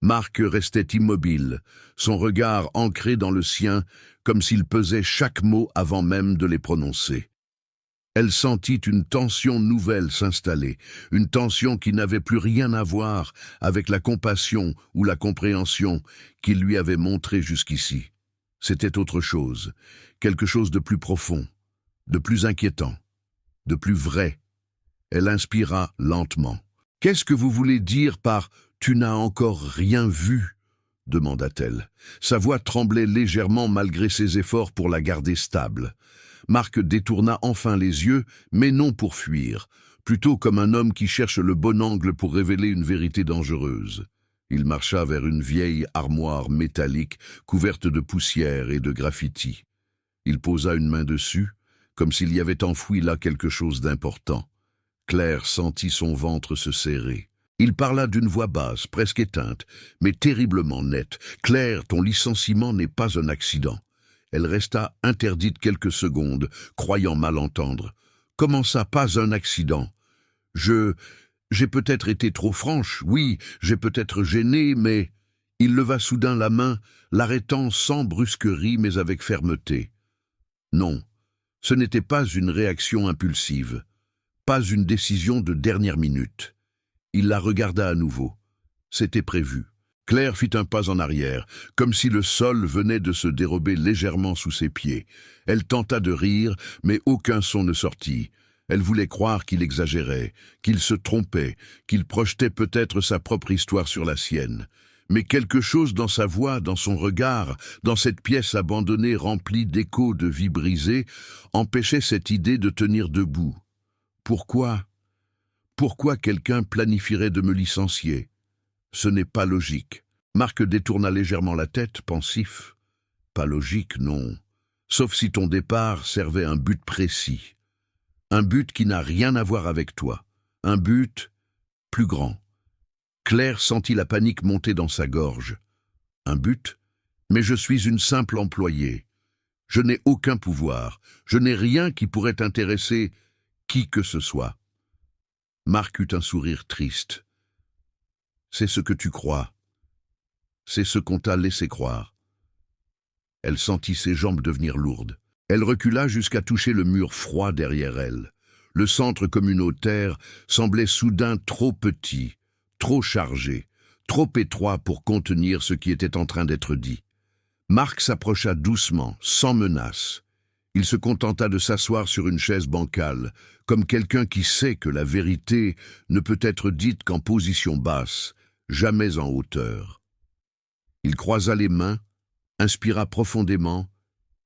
A: Marc restait immobile, son regard ancré dans le sien, comme s'il pesait chaque mot avant même de les prononcer. Elle sentit une tension nouvelle s'installer, une tension qui n'avait plus rien à voir avec la compassion ou la compréhension qu'il lui avait montrée jusqu'ici. C'était autre chose, quelque chose de plus profond, de plus inquiétant, de plus vrai. Elle inspira lentement. Qu'est-ce que vous voulez dire par « tu n'as encore rien vu » demanda-t-elle. Sa voix tremblait légèrement malgré ses efforts pour la garder stable. Marc détourna enfin les yeux, mais non pour fuir, plutôt comme un homme qui cherche le bon angle pour révéler une vérité dangereuse. Il marcha vers une vieille armoire métallique couverte de poussière et de graffitis. Il posa une main dessus, comme s'il y avait enfoui là quelque chose d'important. Claire sentit son ventre se serrer. Il parla d'une voix basse, presque éteinte, mais terriblement nette. « Claire, ton licenciement n'est pas un accident. » Elle resta interdite quelques secondes, croyant mal entendre. « Comment ça, pas un accident ? J'ai peut-être été trop franche, oui, j'ai peut-être gêné, mais... » Il leva soudain la main, l'arrêtant sans brusquerie mais avec fermeté. Non, ce n'était pas une réaction impulsive, pas une décision de dernière minute. Il la regarda à nouveau. C'était prévu. Claire fit un pas en arrière, comme si le sol venait de se dérober légèrement sous ses pieds. Elle tenta de rire, mais aucun son ne sortit. Elle voulait croire qu'il exagérait, qu'il se trompait, qu'il projetait peut-être sa propre histoire sur la sienne. Mais quelque chose dans sa voix, dans son regard, dans cette pièce abandonnée remplie d'échos de vies brisées, empêchait cette idée de tenir debout. Pourquoi ? Pourquoi quelqu'un planifierait de me licencier ? Ce n'est pas logique. Marc détourna légèrement la tête, pensif. Pas logique, non. Sauf si ton départ servait un but précis. Un but qui n'a rien à voir avec toi. Un but plus grand. Claire sentit la panique monter dans sa gorge. Un but ? Mais je suis une simple employée. Je n'ai aucun pouvoir. Je n'ai rien qui pourrait intéresser qui que ce soit. Marc eut un sourire triste. C'est ce que tu crois. C'est ce qu'on t'a laissé croire. Elle sentit ses jambes devenir lourdes. Elle recula jusqu'à toucher le mur froid derrière elle. Le centre communautaire semblait soudain trop petit, trop chargé, trop étroit pour contenir ce qui était en train d'être dit. Marc s'approcha doucement, sans menace. Il se contenta de s'asseoir sur une chaise bancale, comme quelqu'un qui sait que la vérité ne peut être dite qu'en position basse, jamais en hauteur. Il croisa les mains, inspira profondément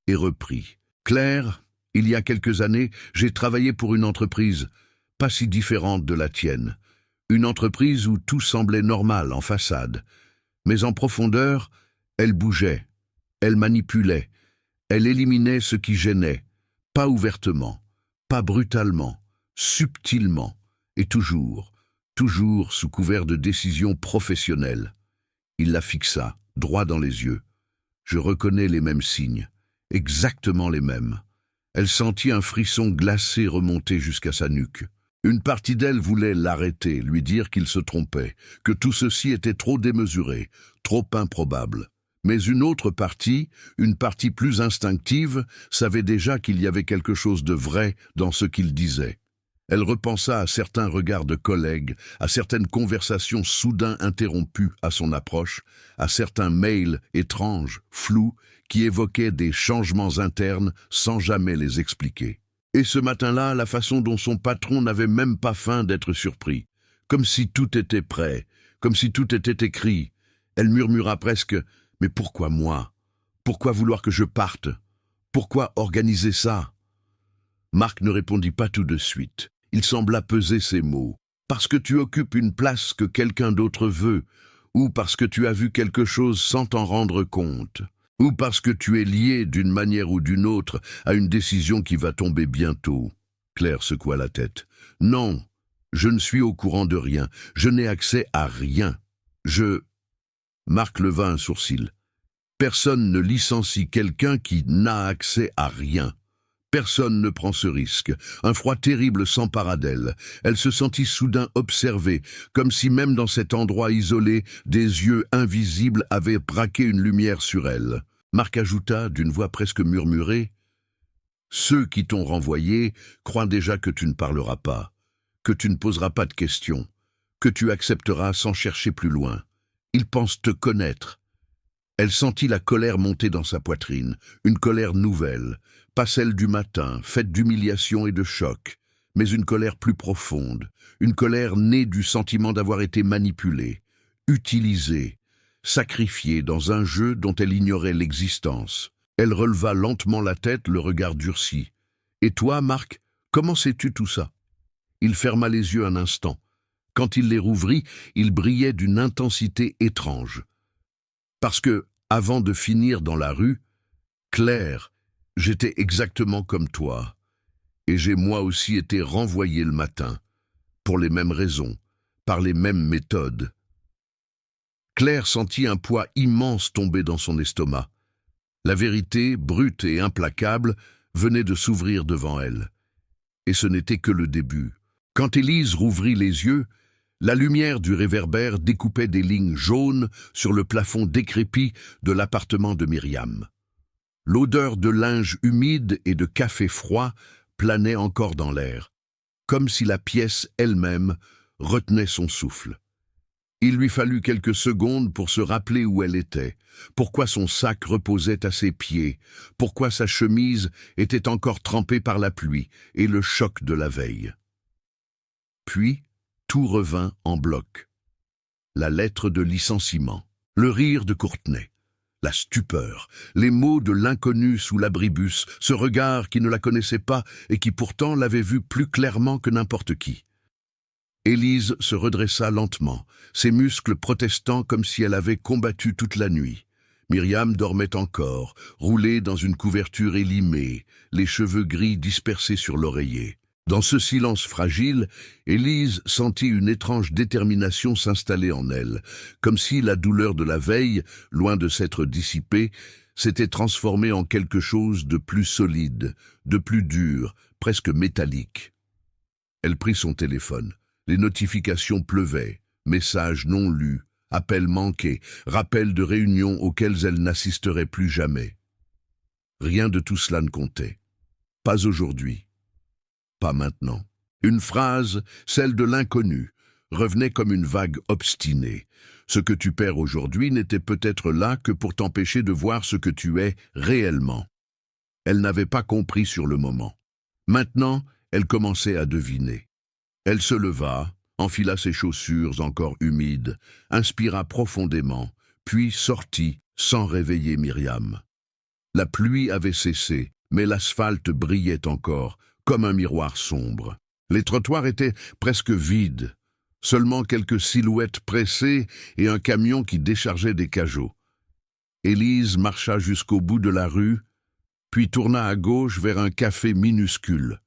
A: et reprit. « Claire, il y a quelques années, j'ai travaillé pour une entreprise, pas si différente de la tienne. Une entreprise où tout semblait normal en façade. Mais en profondeur, elle bougeait, elle manipulait, elle éliminait ce qui gênait, pas ouvertement, pas brutalement, subtilement, et toujours sous couvert de décisions professionnelles. » Il la fixa, droit dans les yeux. Je reconnais les mêmes signes, exactement les mêmes. Elle sentit un frisson glacé remonter jusqu'à sa nuque. Une partie d'elle voulait l'arrêter, lui dire qu'il se trompait, que tout ceci était trop démesuré, trop improbable. Mais une autre partie, une partie plus instinctive, savait déjà qu'il y avait quelque chose de vrai dans ce qu'il disait. Elle repensa à certains regards de collègues, à certaines conversations soudain interrompues à son approche, à certains mails étranges, flous, qui évoquaient des changements internes sans jamais les expliquer. Et ce matin-là, la façon dont son patron n'avait même pas faim d'être surpris, comme si tout était prêt, comme si tout était écrit. Elle murmura presque « Mais pourquoi moi ? Pourquoi vouloir que je parte ? Pourquoi organiser ça ?» Marc ne répondit pas tout de suite. Il sembla peser ses mots. « Parce que tu occupes une place que quelqu'un d'autre veut, ou parce que tu as vu quelque chose sans t'en rendre compte, ou parce que tu es lié d'une manière ou d'une autre à une décision qui va tomber bientôt. » Claire secoua la tête. « Non, je ne suis au courant de rien. Je n'ai accès à rien. Marc leva un sourcil. Personne ne licencie quelqu'un qui n'a accès à rien. Personne ne prend ce risque. Un froid terrible s'empara d'elle. Elle se sentit soudain observée, comme si même dans cet endroit isolé, des yeux invisibles avaient braqué une lumière sur elle. Marc ajouta, d'une voix presque murmurée, « Ceux qui t'ont renvoyé croient déjà que tu ne parleras pas, que tu ne poseras pas de questions, que tu accepteras sans chercher plus loin. Ils pensent te connaître. » Elle sentit la colère monter dans sa poitrine, une colère nouvelle, pas celle du matin, faite d'humiliation et de choc, mais une colère plus profonde, une colère née du sentiment d'avoir été manipulée, utilisée, sacrifiée dans un jeu dont elle ignorait l'existence. Elle releva lentement la tête, le regard durci. « Et toi, Marc, comment sais-tu tout ça ?» Il ferma les yeux un instant. Quand il les rouvrit, ils brillaient d'une intensité étrange. Parce que, avant de finir dans la rue, Claire, j'étais exactement comme toi. Et j'ai moi aussi été renvoyé le matin, pour les mêmes raisons, par les mêmes méthodes. Claire sentit un poids immense tomber dans son estomac. La vérité, brute et implacable, venait de s'ouvrir devant elle. Et ce n'était que le début. Quand Élise rouvrit les yeux, la lumière du réverbère découpait des lignes jaunes sur le plafond décrépit de l'appartement de Myriam. L'odeur de linge humide et de café froid planait encore dans l'air, comme si la pièce elle-même retenait son souffle. Il lui fallut quelques secondes pour se rappeler où elle était, pourquoi son sac reposait à ses pieds, pourquoi sa chemise était encore trempée par la pluie et le choc de la veille. Puis, tout revint en bloc. La lettre de licenciement, le rire de Courtney, la stupeur, les mots de l'inconnu sous l'abribus, ce regard qui ne la connaissait pas et qui pourtant l'avait vue plus clairement que n'importe qui. Élise se redressa lentement, ses muscles protestant comme si elle avait combattu toute la nuit. Myriam dormait encore, roulée dans une couverture élimée, les cheveux gris dispersés sur l'oreiller. Dans ce silence fragile, Élise sentit une étrange détermination s'installer en elle, comme si la douleur de la veille, loin de s'être dissipée, s'était transformée en quelque chose de plus solide, de plus dur, presque métallique. Elle prit son téléphone. Les notifications pleuvaient, messages non lus, appels manqués, rappels de réunions auxquelles elle n'assisterait plus jamais. Rien de tout cela ne comptait. Pas aujourd'hui. Pas maintenant. Une phrase, celle de l'inconnu, revenait comme une vague obstinée. Ce que tu perds aujourd'hui n'était peut-être là que pour t'empêcher de voir ce que tu es réellement. Elle n'avait pas compris sur le moment. Maintenant, elle commençait à deviner. Elle se leva, enfila ses chaussures encore humides, inspira profondément, puis sortit sans réveiller Myriam. La pluie avait cessé, mais l'asphalte brillait encore, comme un miroir sombre. Les trottoirs étaient presque vides, seulement quelques silhouettes pressées et un camion qui déchargeait des cajots. Élise marcha jusqu'au bout de la rue, puis tourna à gauche vers un café minuscule,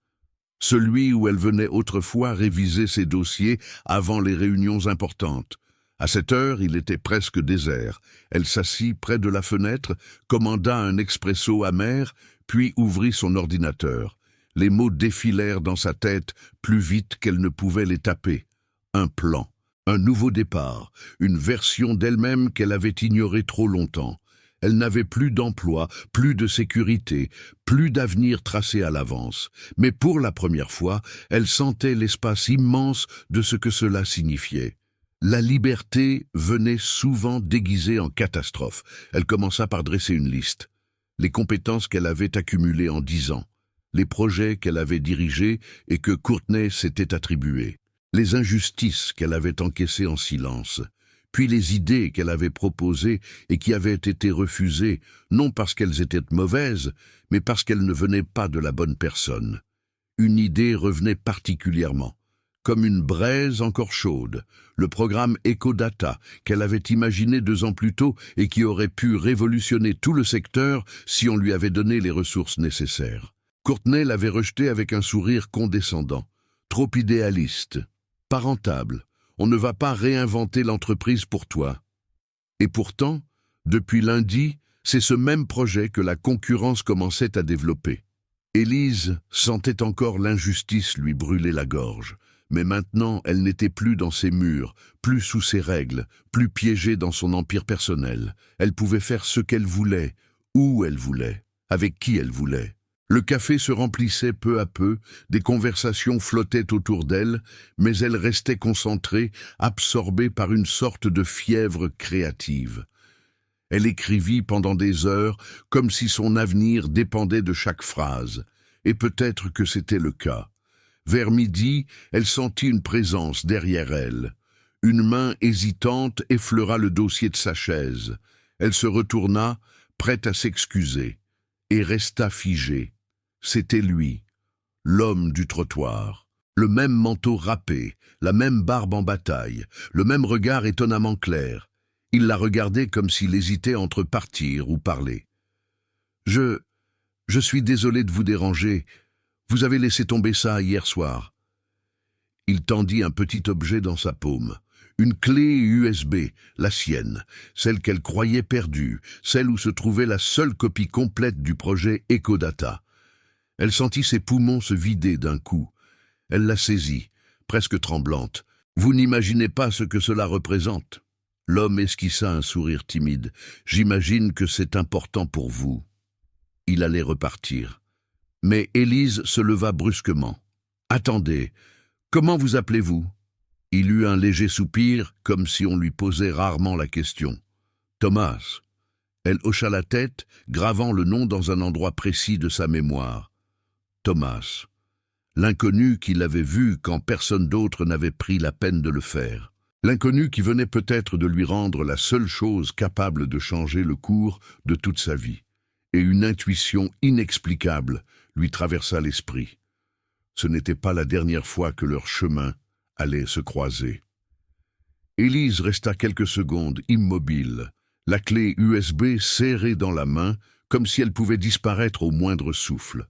A: celui où elle venait autrefois réviser ses dossiers avant les réunions importantes. À cette heure, il était presque désert. Elle s'assit près de la fenêtre, commanda un expresso amer, puis ouvrit son ordinateur. Les mots défilèrent dans sa tête plus vite qu'elle ne pouvait les taper. Un plan, un nouveau départ, une version d'elle-même qu'elle avait ignorée trop longtemps. Elle n'avait plus d'emploi, plus de sécurité, plus d'avenir tracé à l'avance. Mais pour la première fois, elle sentait l'espace immense de ce que cela signifiait. La liberté venait souvent déguisée en catastrophe. Elle commença par dresser une liste. Les compétences qu'elle avait accumulées en 10 ans, les projets qu'elle avait dirigés et que Courtney s'était attribués, les injustices qu'elle avait encaissées en silence, puis les idées qu'elle avait proposées et qui avaient été refusées, non parce qu'elles étaient mauvaises, mais parce qu'elles ne venaient pas de la bonne personne. Une idée revenait particulièrement, comme une braise encore chaude, le programme EcoData qu'elle avait imaginé 2 ans plus tôt et qui aurait pu révolutionner tout le secteur si on lui avait donné les ressources nécessaires. Courtney l'avait rejeté avec un sourire condescendant, trop idéaliste, pas rentable. On ne va pas réinventer l'entreprise pour toi. Et pourtant, depuis lundi, c'est ce même projet que la concurrence commençait à développer. Élise sentait encore l'injustice lui brûler la gorge, mais maintenant elle n'était plus dans ses murs, plus sous ses règles, plus piégée dans son empire personnel. Elle pouvait faire ce qu'elle voulait, où elle voulait, avec qui elle voulait. Le café se remplissait peu à peu, des conversations flottaient autour d'elle, mais elle restait concentrée, absorbée par une sorte de fièvre créative. Elle écrivit pendant des heures, comme si son avenir dépendait de chaque phrase, et peut-être que c'était le cas. Vers midi, elle sentit une présence derrière elle. Une main hésitante effleura le dossier de sa chaise. Elle se retourna, prête à s'excuser, et resta figée. C'était lui, l'homme du trottoir. Le même manteau râpé, la même barbe en bataille, le même regard étonnamment clair. Il la regardait comme s'il hésitait entre partir ou parler. « Je suis désolé de vous déranger. Vous avez laissé tomber ça hier soir. » Il tendit un petit objet dans sa paume. Une clé USB, la sienne, celle qu'elle croyait perdue, celle où se trouvait la seule copie complète du projet EcoData. Elle sentit ses poumons se vider d'un coup. Elle la saisit, presque tremblante. « Vous n'imaginez pas ce que cela représente ?» L'homme esquissa un sourire timide. « J'imagine que c'est important pour vous. » Il allait repartir. Mais Élise se leva brusquement. « Attendez, comment vous appelez-vous » Il eut un léger soupir, comme si on lui posait rarement la question. « Thomas. » Elle hocha la tête, gravant le nom dans un endroit précis de sa mémoire. Thomas. L'inconnu qui l'avait vu quand personne d'autre n'avait pris la peine de le faire. L'inconnu qui venait peut-être de lui rendre la seule chose capable de changer le cours de toute sa vie. Et une intuition inexplicable lui traversa l'esprit. Ce n'était pas la dernière fois que leurs chemins allaient se croiser. Élise resta quelques secondes immobile, la clé USB serrée dans la main, comme si elle pouvait disparaître au moindre souffle.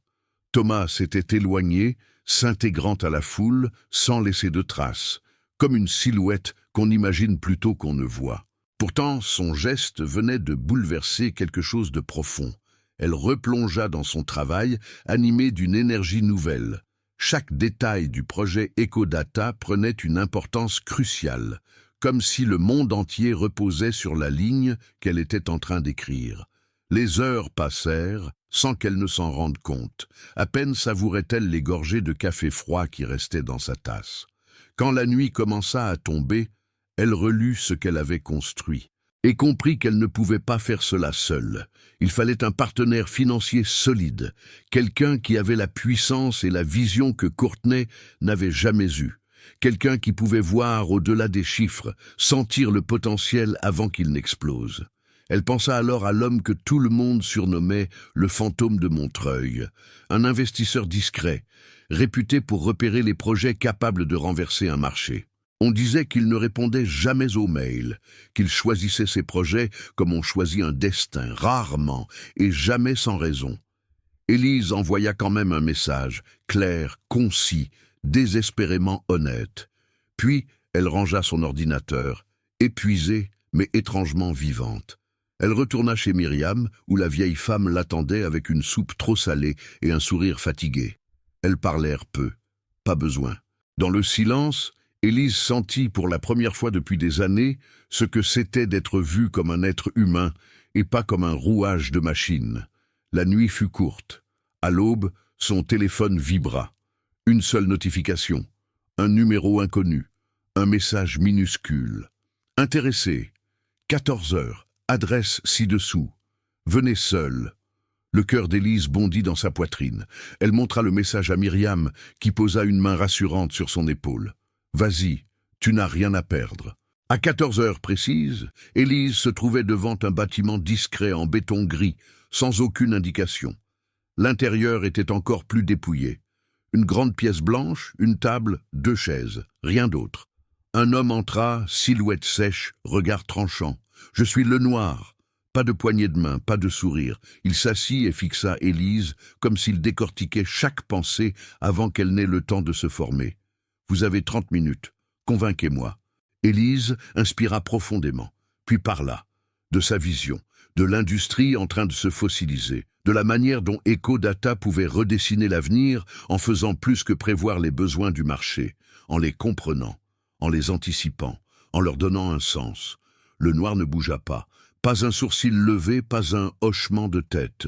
A: Thomas s'était éloigné, s'intégrant à la foule, sans laisser de traces, comme une silhouette qu'on imagine plutôt qu'on ne voit. Pourtant, son geste venait de bouleverser quelque chose de profond. Elle replongea dans son travail, animée d'une énergie nouvelle. Chaque détail du projet EcoData prenait une importance cruciale, comme si le monde entier reposait sur la ligne qu'elle était en train d'écrire. Les heures passèrent, sans qu'elle ne s'en rende compte. À peine savourait-elle les gorgées de café froid qui restaient dans sa tasse. Quand la nuit commença à tomber, elle relut ce qu'elle avait construit et comprit qu'elle ne pouvait pas faire cela seule. Il fallait un partenaire financier solide, quelqu'un qui avait la puissance et la vision que Courtney n'avait jamais eue, quelqu'un qui pouvait voir au-delà des chiffres, sentir le potentiel avant qu'il n'explose. Elle pensa alors à l'homme que tout le monde surnommait le fantôme de Montreuil, un investisseur discret, réputé pour repérer les projets capables de renverser un marché. On disait qu'il ne répondait jamais aux mails, qu'il choisissait ses projets comme on choisit un destin, rarement et jamais sans raison. Élise envoya quand même un message, clair, concis, désespérément honnête. Puis elle rangea son ordinateur, épuisée mais étrangement vivante. Elle retourna chez Myriam, où la vieille femme l'attendait avec une soupe trop salée et un sourire fatigué. Elles parlèrent peu, pas besoin. Dans le silence, Élise sentit pour la première fois depuis des années ce que c'était d'être vue comme un être humain et pas comme un rouage de machine. La nuit fut courte. À l'aube, son téléphone vibra. Une seule notification, un numéro inconnu, un message minuscule. Intéressé, 14 heures, adresse ci-dessous. Venez seul. Le cœur d'Élise bondit dans sa poitrine. Elle montra le message à Myriam, qui posa une main rassurante sur son épaule. Vas-y, tu n'as rien à perdre. À 14 heures précises, Élise se trouvait devant un bâtiment discret en béton gris, sans aucune indication. L'intérieur était encore plus dépouillé. Une grande pièce blanche, une table, 2 chaises, rien d'autre. Un homme entra, silhouette sèche, regard tranchant. « Je suis Lenoir !» Pas de poignée de main, pas de sourire. Il s'assit et fixa Élise, comme s'il décortiquait chaque pensée avant qu'elle n'ait le temps de se former. « Vous avez 30 minutes. Convainquez-moi. » Élise inspira profondément, puis parla de sa vision, de l'industrie en train de se fossiliser, de la manière dont EcoData pouvait redessiner l'avenir en faisant plus que prévoir les besoins du marché, en les comprenant, en les anticipant, en leur donnant un sens. Lenoir ne bougea pas un sourcil levé, pas un hochement de tête.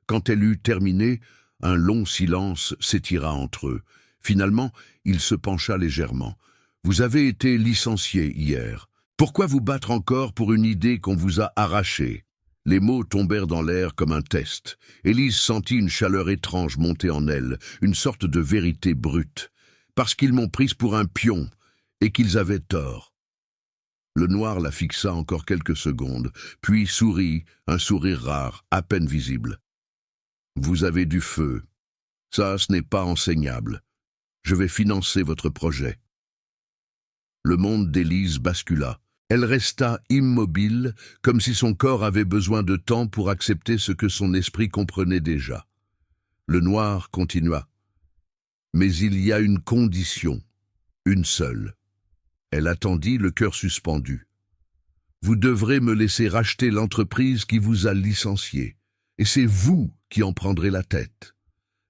A: Quand elle eut terminé, un long silence s'étira entre eux. Finalement, il se pencha légèrement. « Vous avez été licencié hier. Pourquoi vous battre encore pour une idée qu'on vous a arrachée ?» Les mots tombèrent dans l'air comme un test. Élise sentit une chaleur étrange monter en elle, une sorte de vérité brute. parce qu'ils m'ont prise pour un pion, et qu'ils avaient tort. » Le noir la fixa encore quelques secondes, puis sourit, un sourire rare, à peine visible. « Vous avez du feu. Ça, ce n'est pas enseignable. Je vais financer votre projet. » Le monde d'Élise bascula. Elle resta immobile, comme si son corps avait besoin de temps pour accepter ce que son esprit comprenait déjà. Le noir continua. « Mais il y a une condition, une seule. » Elle attendit, le cœur suspendu. « Vous devrez me laisser racheter l'entreprise qui vous a licencié, et c'est vous qui en prendrez la tête. »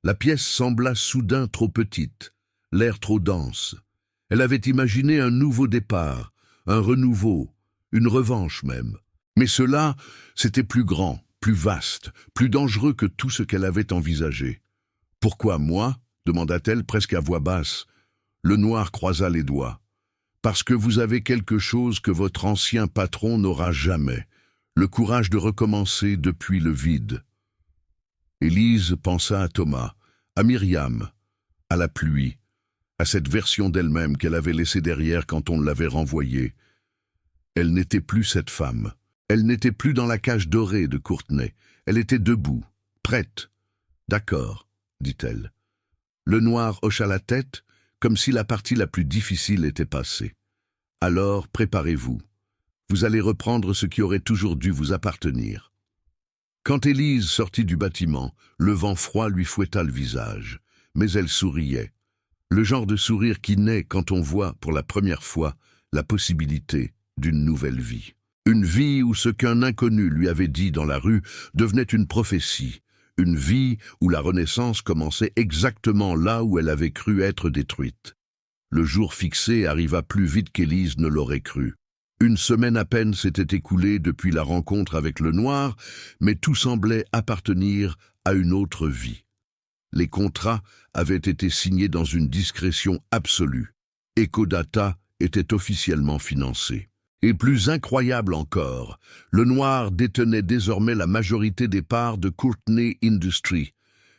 A: La pièce sembla soudain trop petite, l'air trop dense. Elle avait imaginé un nouveau départ, un renouveau, une revanche même. Mais cela, c'était plus grand, plus vaste, plus dangereux que tout ce qu'elle avait envisagé. « Pourquoi moi ?» demanda-t-elle presque à voix basse. Le noir croisa les doigts. « Parce que vous avez quelque chose que votre ancien patron n'aura jamais, le courage de recommencer depuis le vide. » Élise pensa à Thomas, à Myriam, à la pluie, à cette version d'elle-même qu'elle avait laissée derrière quand on l'avait renvoyée. Elle n'était plus cette femme. Elle n'était plus dans la cage dorée de Courtenay. Elle était debout, prête. « D'accord, » dit-elle. Le noir hocha la tête, comme si la partie la plus difficile était passée. « Alors, préparez-vous. Vous allez reprendre ce qui aurait toujours dû vous appartenir. » Quand Élise sortit du bâtiment, le vent froid lui fouetta le visage, mais elle souriait. Le genre de sourire qui naît quand on voit, pour la première fois, la possibilité d'une nouvelle vie. Une vie où ce qu'un inconnu lui avait dit dans la rue devenait une prophétie. Une vie où la renaissance commençait exactement là où elle avait cru être détruite. Le jour fixé arriva plus vite qu'Élise ne l'aurait cru. Une semaine à peine s'était écoulée depuis la rencontre avec le noir, mais tout semblait appartenir à une autre vie. Les contrats avaient été signés dans une discrétion absolue. Ecodata était officiellement financé. Et plus incroyable encore, le noir détenait désormais la majorité des parts de Courtenay Industries.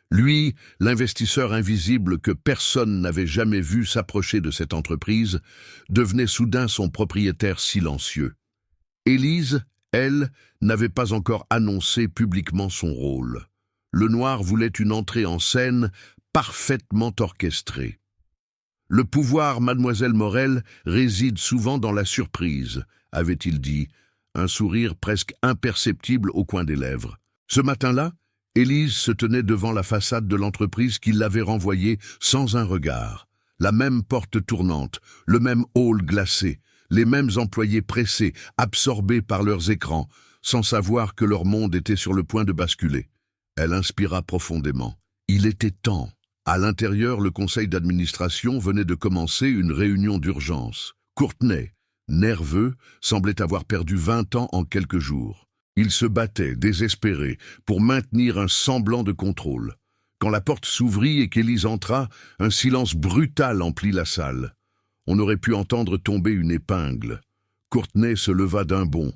A: Lui, l'investisseur invisible que personne n'avait jamais vu s'approcher de cette entreprise, devenait soudain son propriétaire silencieux. Élise, elle, n'avait pas encore annoncé publiquement son rôle. Le noir voulait une entrée en scène parfaitement orchestrée. « Le pouvoir, mademoiselle Morel, réside souvent dans la surprise », avait-il dit, un sourire presque imperceptible au coin des lèvres. Ce matin-là, Élise se tenait devant la façade de l'entreprise qui l'avait renvoyée sans un regard. La même porte tournante, le même hall glacé, les mêmes employés pressés, absorbés par leurs écrans, sans savoir que leur monde était sur le point de basculer. Elle inspira profondément. Il était temps. À l'intérieur, le conseil d'administration venait de commencer une réunion d'urgence. Courtenay, nerveux, semblait avoir perdu 20 ans en quelques jours. Il se battait, désespéré, pour maintenir un semblant de contrôle. Quand la porte s'ouvrit et qu'Élise entra, un silence brutal emplit la salle. On aurait pu entendre tomber une épingle. Courtenay se leva d'un bond.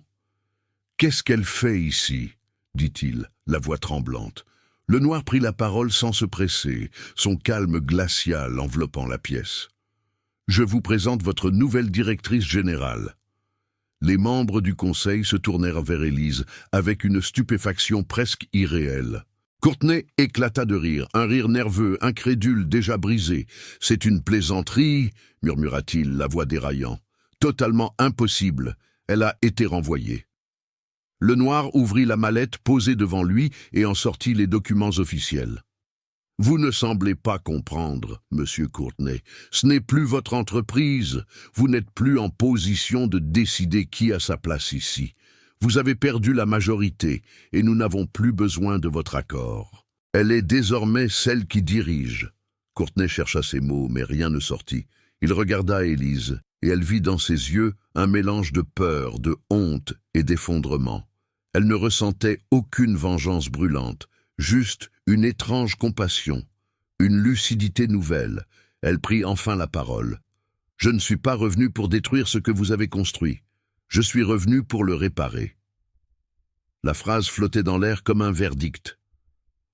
A: « Qu'est-ce qu'elle fait ici ?» dit-il, la voix tremblante. Le noir prit la parole sans se presser, son calme glacial enveloppant la pièce. « Je vous présente votre nouvelle directrice générale. » Les membres du conseil se tournèrent vers Élise avec une stupéfaction presque irréelle. Courtenay éclata de rire, un rire nerveux, incrédule, déjà brisé. « C'est une plaisanterie, » murmura-t-il, la voix déraillant. « Totalement impossible. Elle a été renvoyée. » Le noir ouvrit la mallette posée devant lui et en sortit les documents officiels. « Vous ne semblez pas comprendre, monsieur Courtenay. Ce n'est plus votre entreprise. Vous n'êtes plus en position de décider qui a sa place ici. Vous avez perdu la majorité et nous n'avons plus besoin de votre accord. Elle est désormais celle qui dirige. » Courtenay chercha ses mots, mais rien ne sortit. Il regarda Élise et elle vit dans ses yeux un mélange de peur, de honte et d'effondrement. Elle ne ressentait aucune vengeance brûlante, juste une étrange compassion, une lucidité nouvelle. Elle prit enfin la parole. « Je ne suis pas revenu pour détruire ce que vous avez construit. Je suis revenu pour le réparer. » La phrase flottait dans l'air comme un verdict.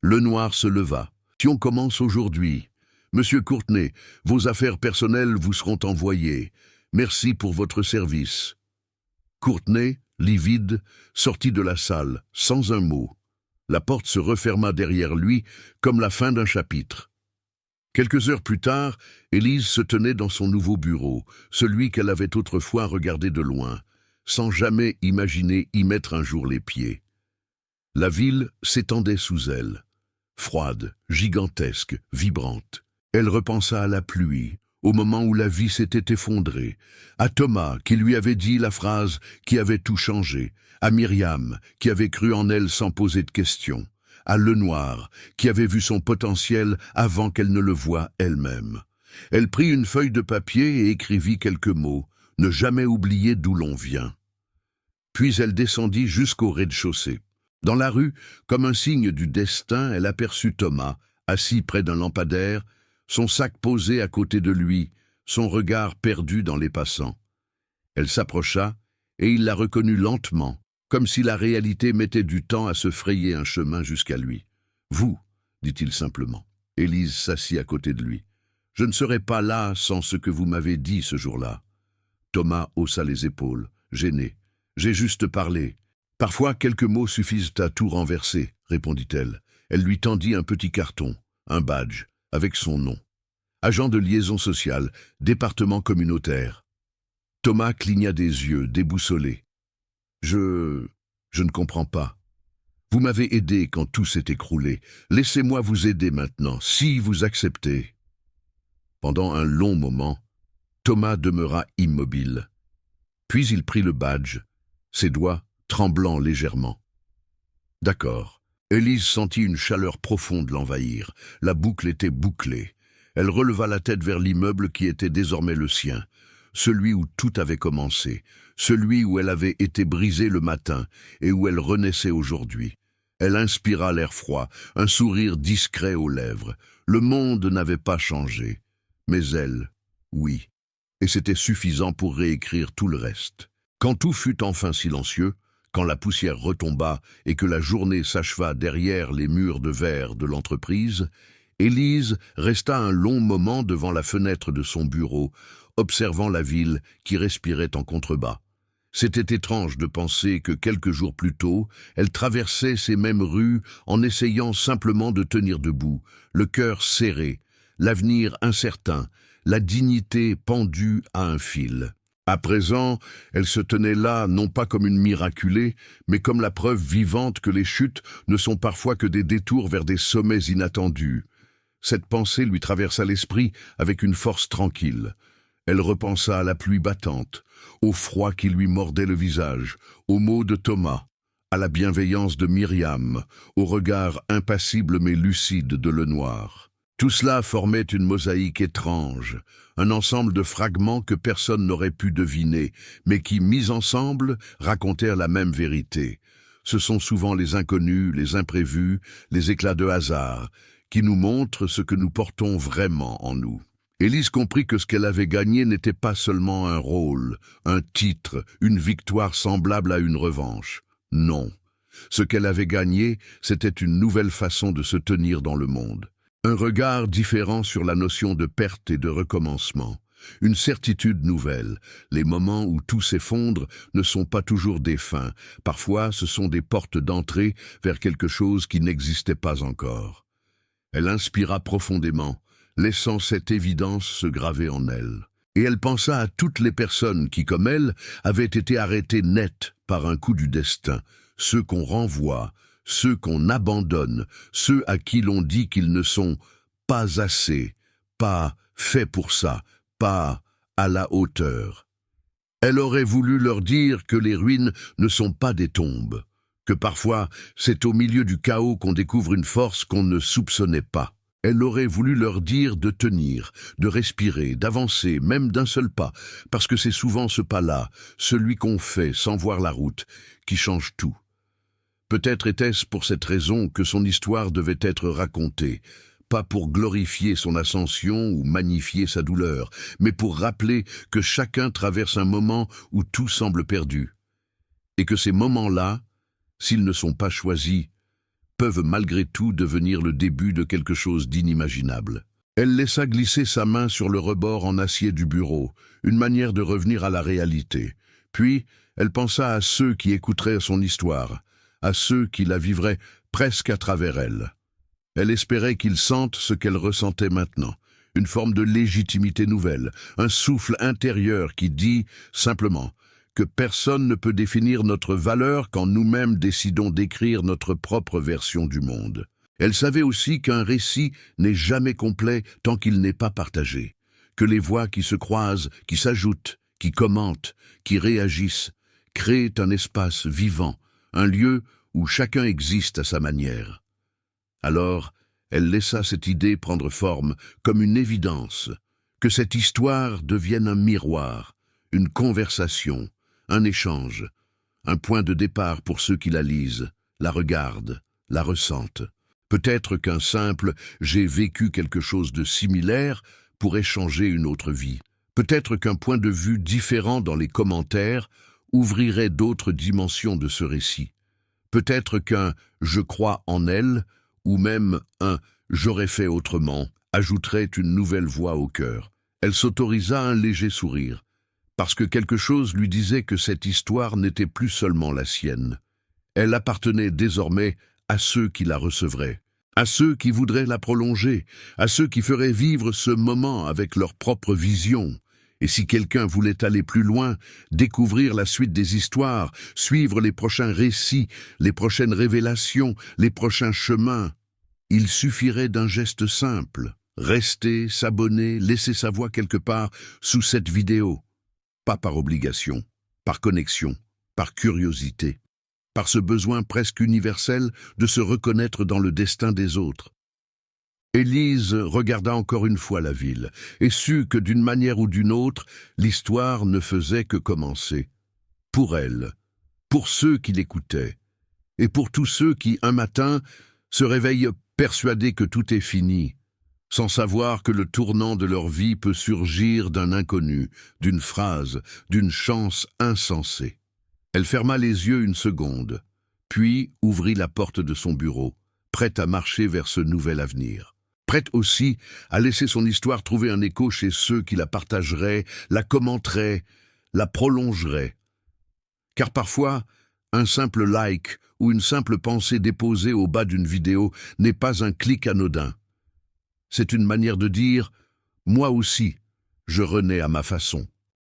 A: Le noir se leva. « Si on commence aujourd'hui, Monsieur Courtenay, vos affaires personnelles vous seront envoyées. Merci pour votre service. » Courtenay, livide, sortit de la salle, sans un mot. La porte se referma derrière lui, comme la fin d'un chapitre. Quelques heures plus tard, Élise se tenait dans son nouveau bureau, celui qu'elle avait autrefois regardé de loin, sans jamais imaginer y mettre un jour les pieds. La ville s'étendait sous elle, froide, gigantesque, vibrante. Elle repensa à la pluie, au moment où la vie s'était effondrée, à Thomas qui lui avait dit la phrase qui avait tout changé, à Myriam qui avait cru en elle sans poser de questions, à Lenoir qui avait vu son potentiel avant qu'elle ne le voie elle-même. Elle prit une feuille de papier et écrivit quelques mots, ne jamais oublier d'où l'on vient. Puis elle descendit jusqu'au rez-de-chaussée. Dans la rue, comme un signe du destin, elle aperçut Thomas, assis près d'un lampadaire, son sac posé à côté de lui, son regard perdu dans les passants. Elle s'approcha, et il la reconnut lentement, comme si la réalité mettait du temps à se frayer un chemin jusqu'à lui. « Vous, » dit-il simplement. Élise s'assit à côté de lui. « Je ne serais pas là sans ce que vous m'avez dit ce jour-là. » Thomas haussa les épaules, gêné. « J'ai juste parlé. Parfois, quelques mots suffisent à tout renverser, » répondit-elle. Elle lui tendit un petit carton, un badge, avec son nom. Agent de liaison sociale, département communautaire. Thomas cligna des yeux, déboussolé. Je ne comprends pas. Vous m'avez aidé quand tout s'est écroulé. Laissez-moi vous aider maintenant, si vous acceptez. » Pendant un long moment, Thomas demeura immobile. Puis il prit le badge, ses doigts tremblant légèrement. « D'accord. » Élise sentit une chaleur profonde l'envahir. La boucle était bouclée. Elle releva la tête vers l'immeuble qui était désormais le sien, celui où tout avait commencé, celui où elle avait été brisée le matin et où elle renaissait aujourd'hui. Elle inspira l'air froid, un sourire discret aux lèvres. Le monde n'avait pas changé, mais elle, oui. Et c'était suffisant pour réécrire tout le reste. Quand tout fut enfin silencieux, quand la poussière retomba et que la journée s'acheva derrière les murs de verre de l'entreprise, Élise resta un long moment devant la fenêtre de son bureau, observant la ville qui respirait en contrebas. C'était étrange de penser que quelques jours plus tôt, elle traversait ces mêmes rues en essayant simplement de tenir debout, le cœur serré, l'avenir incertain, la dignité pendue à un fil. À présent, elle se tenait là non pas comme une miraculée, mais comme la preuve vivante que les chutes ne sont parfois que des détours vers des sommets inattendus. Cette pensée lui traversa l'esprit avec une force tranquille. Elle repensa à la pluie battante, au froid qui lui mordait le visage, aux mots de Thomas, à la bienveillance de Myriam, au regard impassible mais lucide de Lenoir. Tout cela formait une mosaïque étrange, un ensemble de fragments que personne n'aurait pu deviner, mais qui, mis ensemble, racontèrent la même vérité. Ce sont souvent les inconnus, les imprévus, les éclats de hasard, qui nous montrent ce que nous portons vraiment en nous. Élise comprit que ce qu'elle avait gagné n'était pas seulement un rôle, un titre, une victoire semblable à une revanche. Non. Ce qu'elle avait gagné, c'était une nouvelle façon de se tenir dans le monde. Un regard différent sur la notion de perte et de recommencement. Une certitude nouvelle. Les moments où tout s'effondre ne sont pas toujours des fins. Parfois, ce sont des portes d'entrée vers quelque chose qui n'existait pas encore. Elle inspira profondément, laissant cette évidence se graver en elle. Et elle pensa à toutes les personnes qui, comme elle, avaient été arrêtées net par un coup du destin, ceux qu'on renvoie, ceux qu'on abandonne, ceux à qui l'on dit qu'ils ne sont pas assez, pas faits pour ça, pas à la hauteur. Elle aurait voulu leur dire que les ruines ne sont pas des tombes, que parfois c'est au milieu du chaos qu'on découvre une force qu'on ne soupçonnait pas. Elle aurait voulu leur dire de tenir, de respirer, d'avancer, même d'un seul pas, parce que c'est souvent ce pas-là, celui qu'on fait sans voir la route, qui change tout. Peut-être était-ce pour cette raison que son histoire devait être racontée, pas pour glorifier son ascension ou magnifier sa douleur, mais pour rappeler que chacun traverse un moment où tout semble perdu, et que ces moments-là, s'ils ne sont pas choisis, peuvent malgré tout devenir le début de quelque chose d'inimaginable. Elle laissa glisser sa main sur le rebord en acier du bureau, une manière de revenir à la réalité. Puis, elle pensa à ceux qui écouteraient son histoire, à ceux qui la vivraient presque à travers elle. Elle espérait qu'ils sentent ce qu'elle ressentait maintenant, une forme de légitimité nouvelle, un souffle intérieur qui dit, simplement, que personne ne peut définir notre valeur quand nous-mêmes décidons d'écrire notre propre version du monde. Elle savait aussi qu'un récit n'est jamais complet tant qu'il n'est pas partagé, que les voix qui se croisent, qui s'ajoutent, qui commentent, qui réagissent, créent un espace vivant, un lieu où chacun existe à sa manière. Alors, elle laissa cette idée prendre forme comme une évidence, que cette histoire devienne un miroir, une conversation, un échange, un point de départ pour ceux qui la lisent, la regardent, la ressentent. Peut-être qu'un simple « j'ai vécu quelque chose de similaire » pourrait changer une autre vie. Peut-être qu'un point de vue différent dans les commentaires ouvrirait d'autres dimensions de ce récit. Peut-être qu'un « je crois en elle » ou même un « j'aurais fait autrement » ajouterait une nouvelle voix au cœur. Elle s'autorisa un léger sourire, parce que quelque chose lui disait que cette histoire n'était plus seulement la sienne. Elle appartenait désormais à ceux qui la recevraient, à ceux qui voudraient la prolonger, à ceux qui feraient vivre ce moment avec leur propre vision. Et si quelqu'un voulait aller plus loin, découvrir la suite des histoires, suivre les prochains récits, les prochaines révélations, les prochains chemins, il suffirait d'un geste simple, rester, s'abonner, laisser sa voix quelque part sous cette vidéo. Pas par obligation, par connexion, par curiosité, par ce besoin presque universel de se reconnaître dans le destin des autres. Élise regarda encore une fois la ville et sut que d'une manière ou d'une autre, l'histoire ne faisait que commencer. Pour elle, pour ceux qui l'écoutaient, et pour tous ceux qui, un matin, se réveillent persuadés que tout est fini, sans savoir que le tournant de leur vie peut surgir d'un inconnu, d'une phrase, d'une chance insensée. Elle ferma les yeux une seconde, puis ouvrit la porte de son bureau, prête à marcher vers ce nouvel avenir. Prête aussi à laisser son histoire trouver un écho chez ceux qui la partageraient, la commenteraient, la prolongeraient. Car parfois, un simple like ou une simple pensée déposée au bas d'une vidéo n'est pas un clic anodin. C'est une manière de dire « moi aussi, je renais à ma façon ».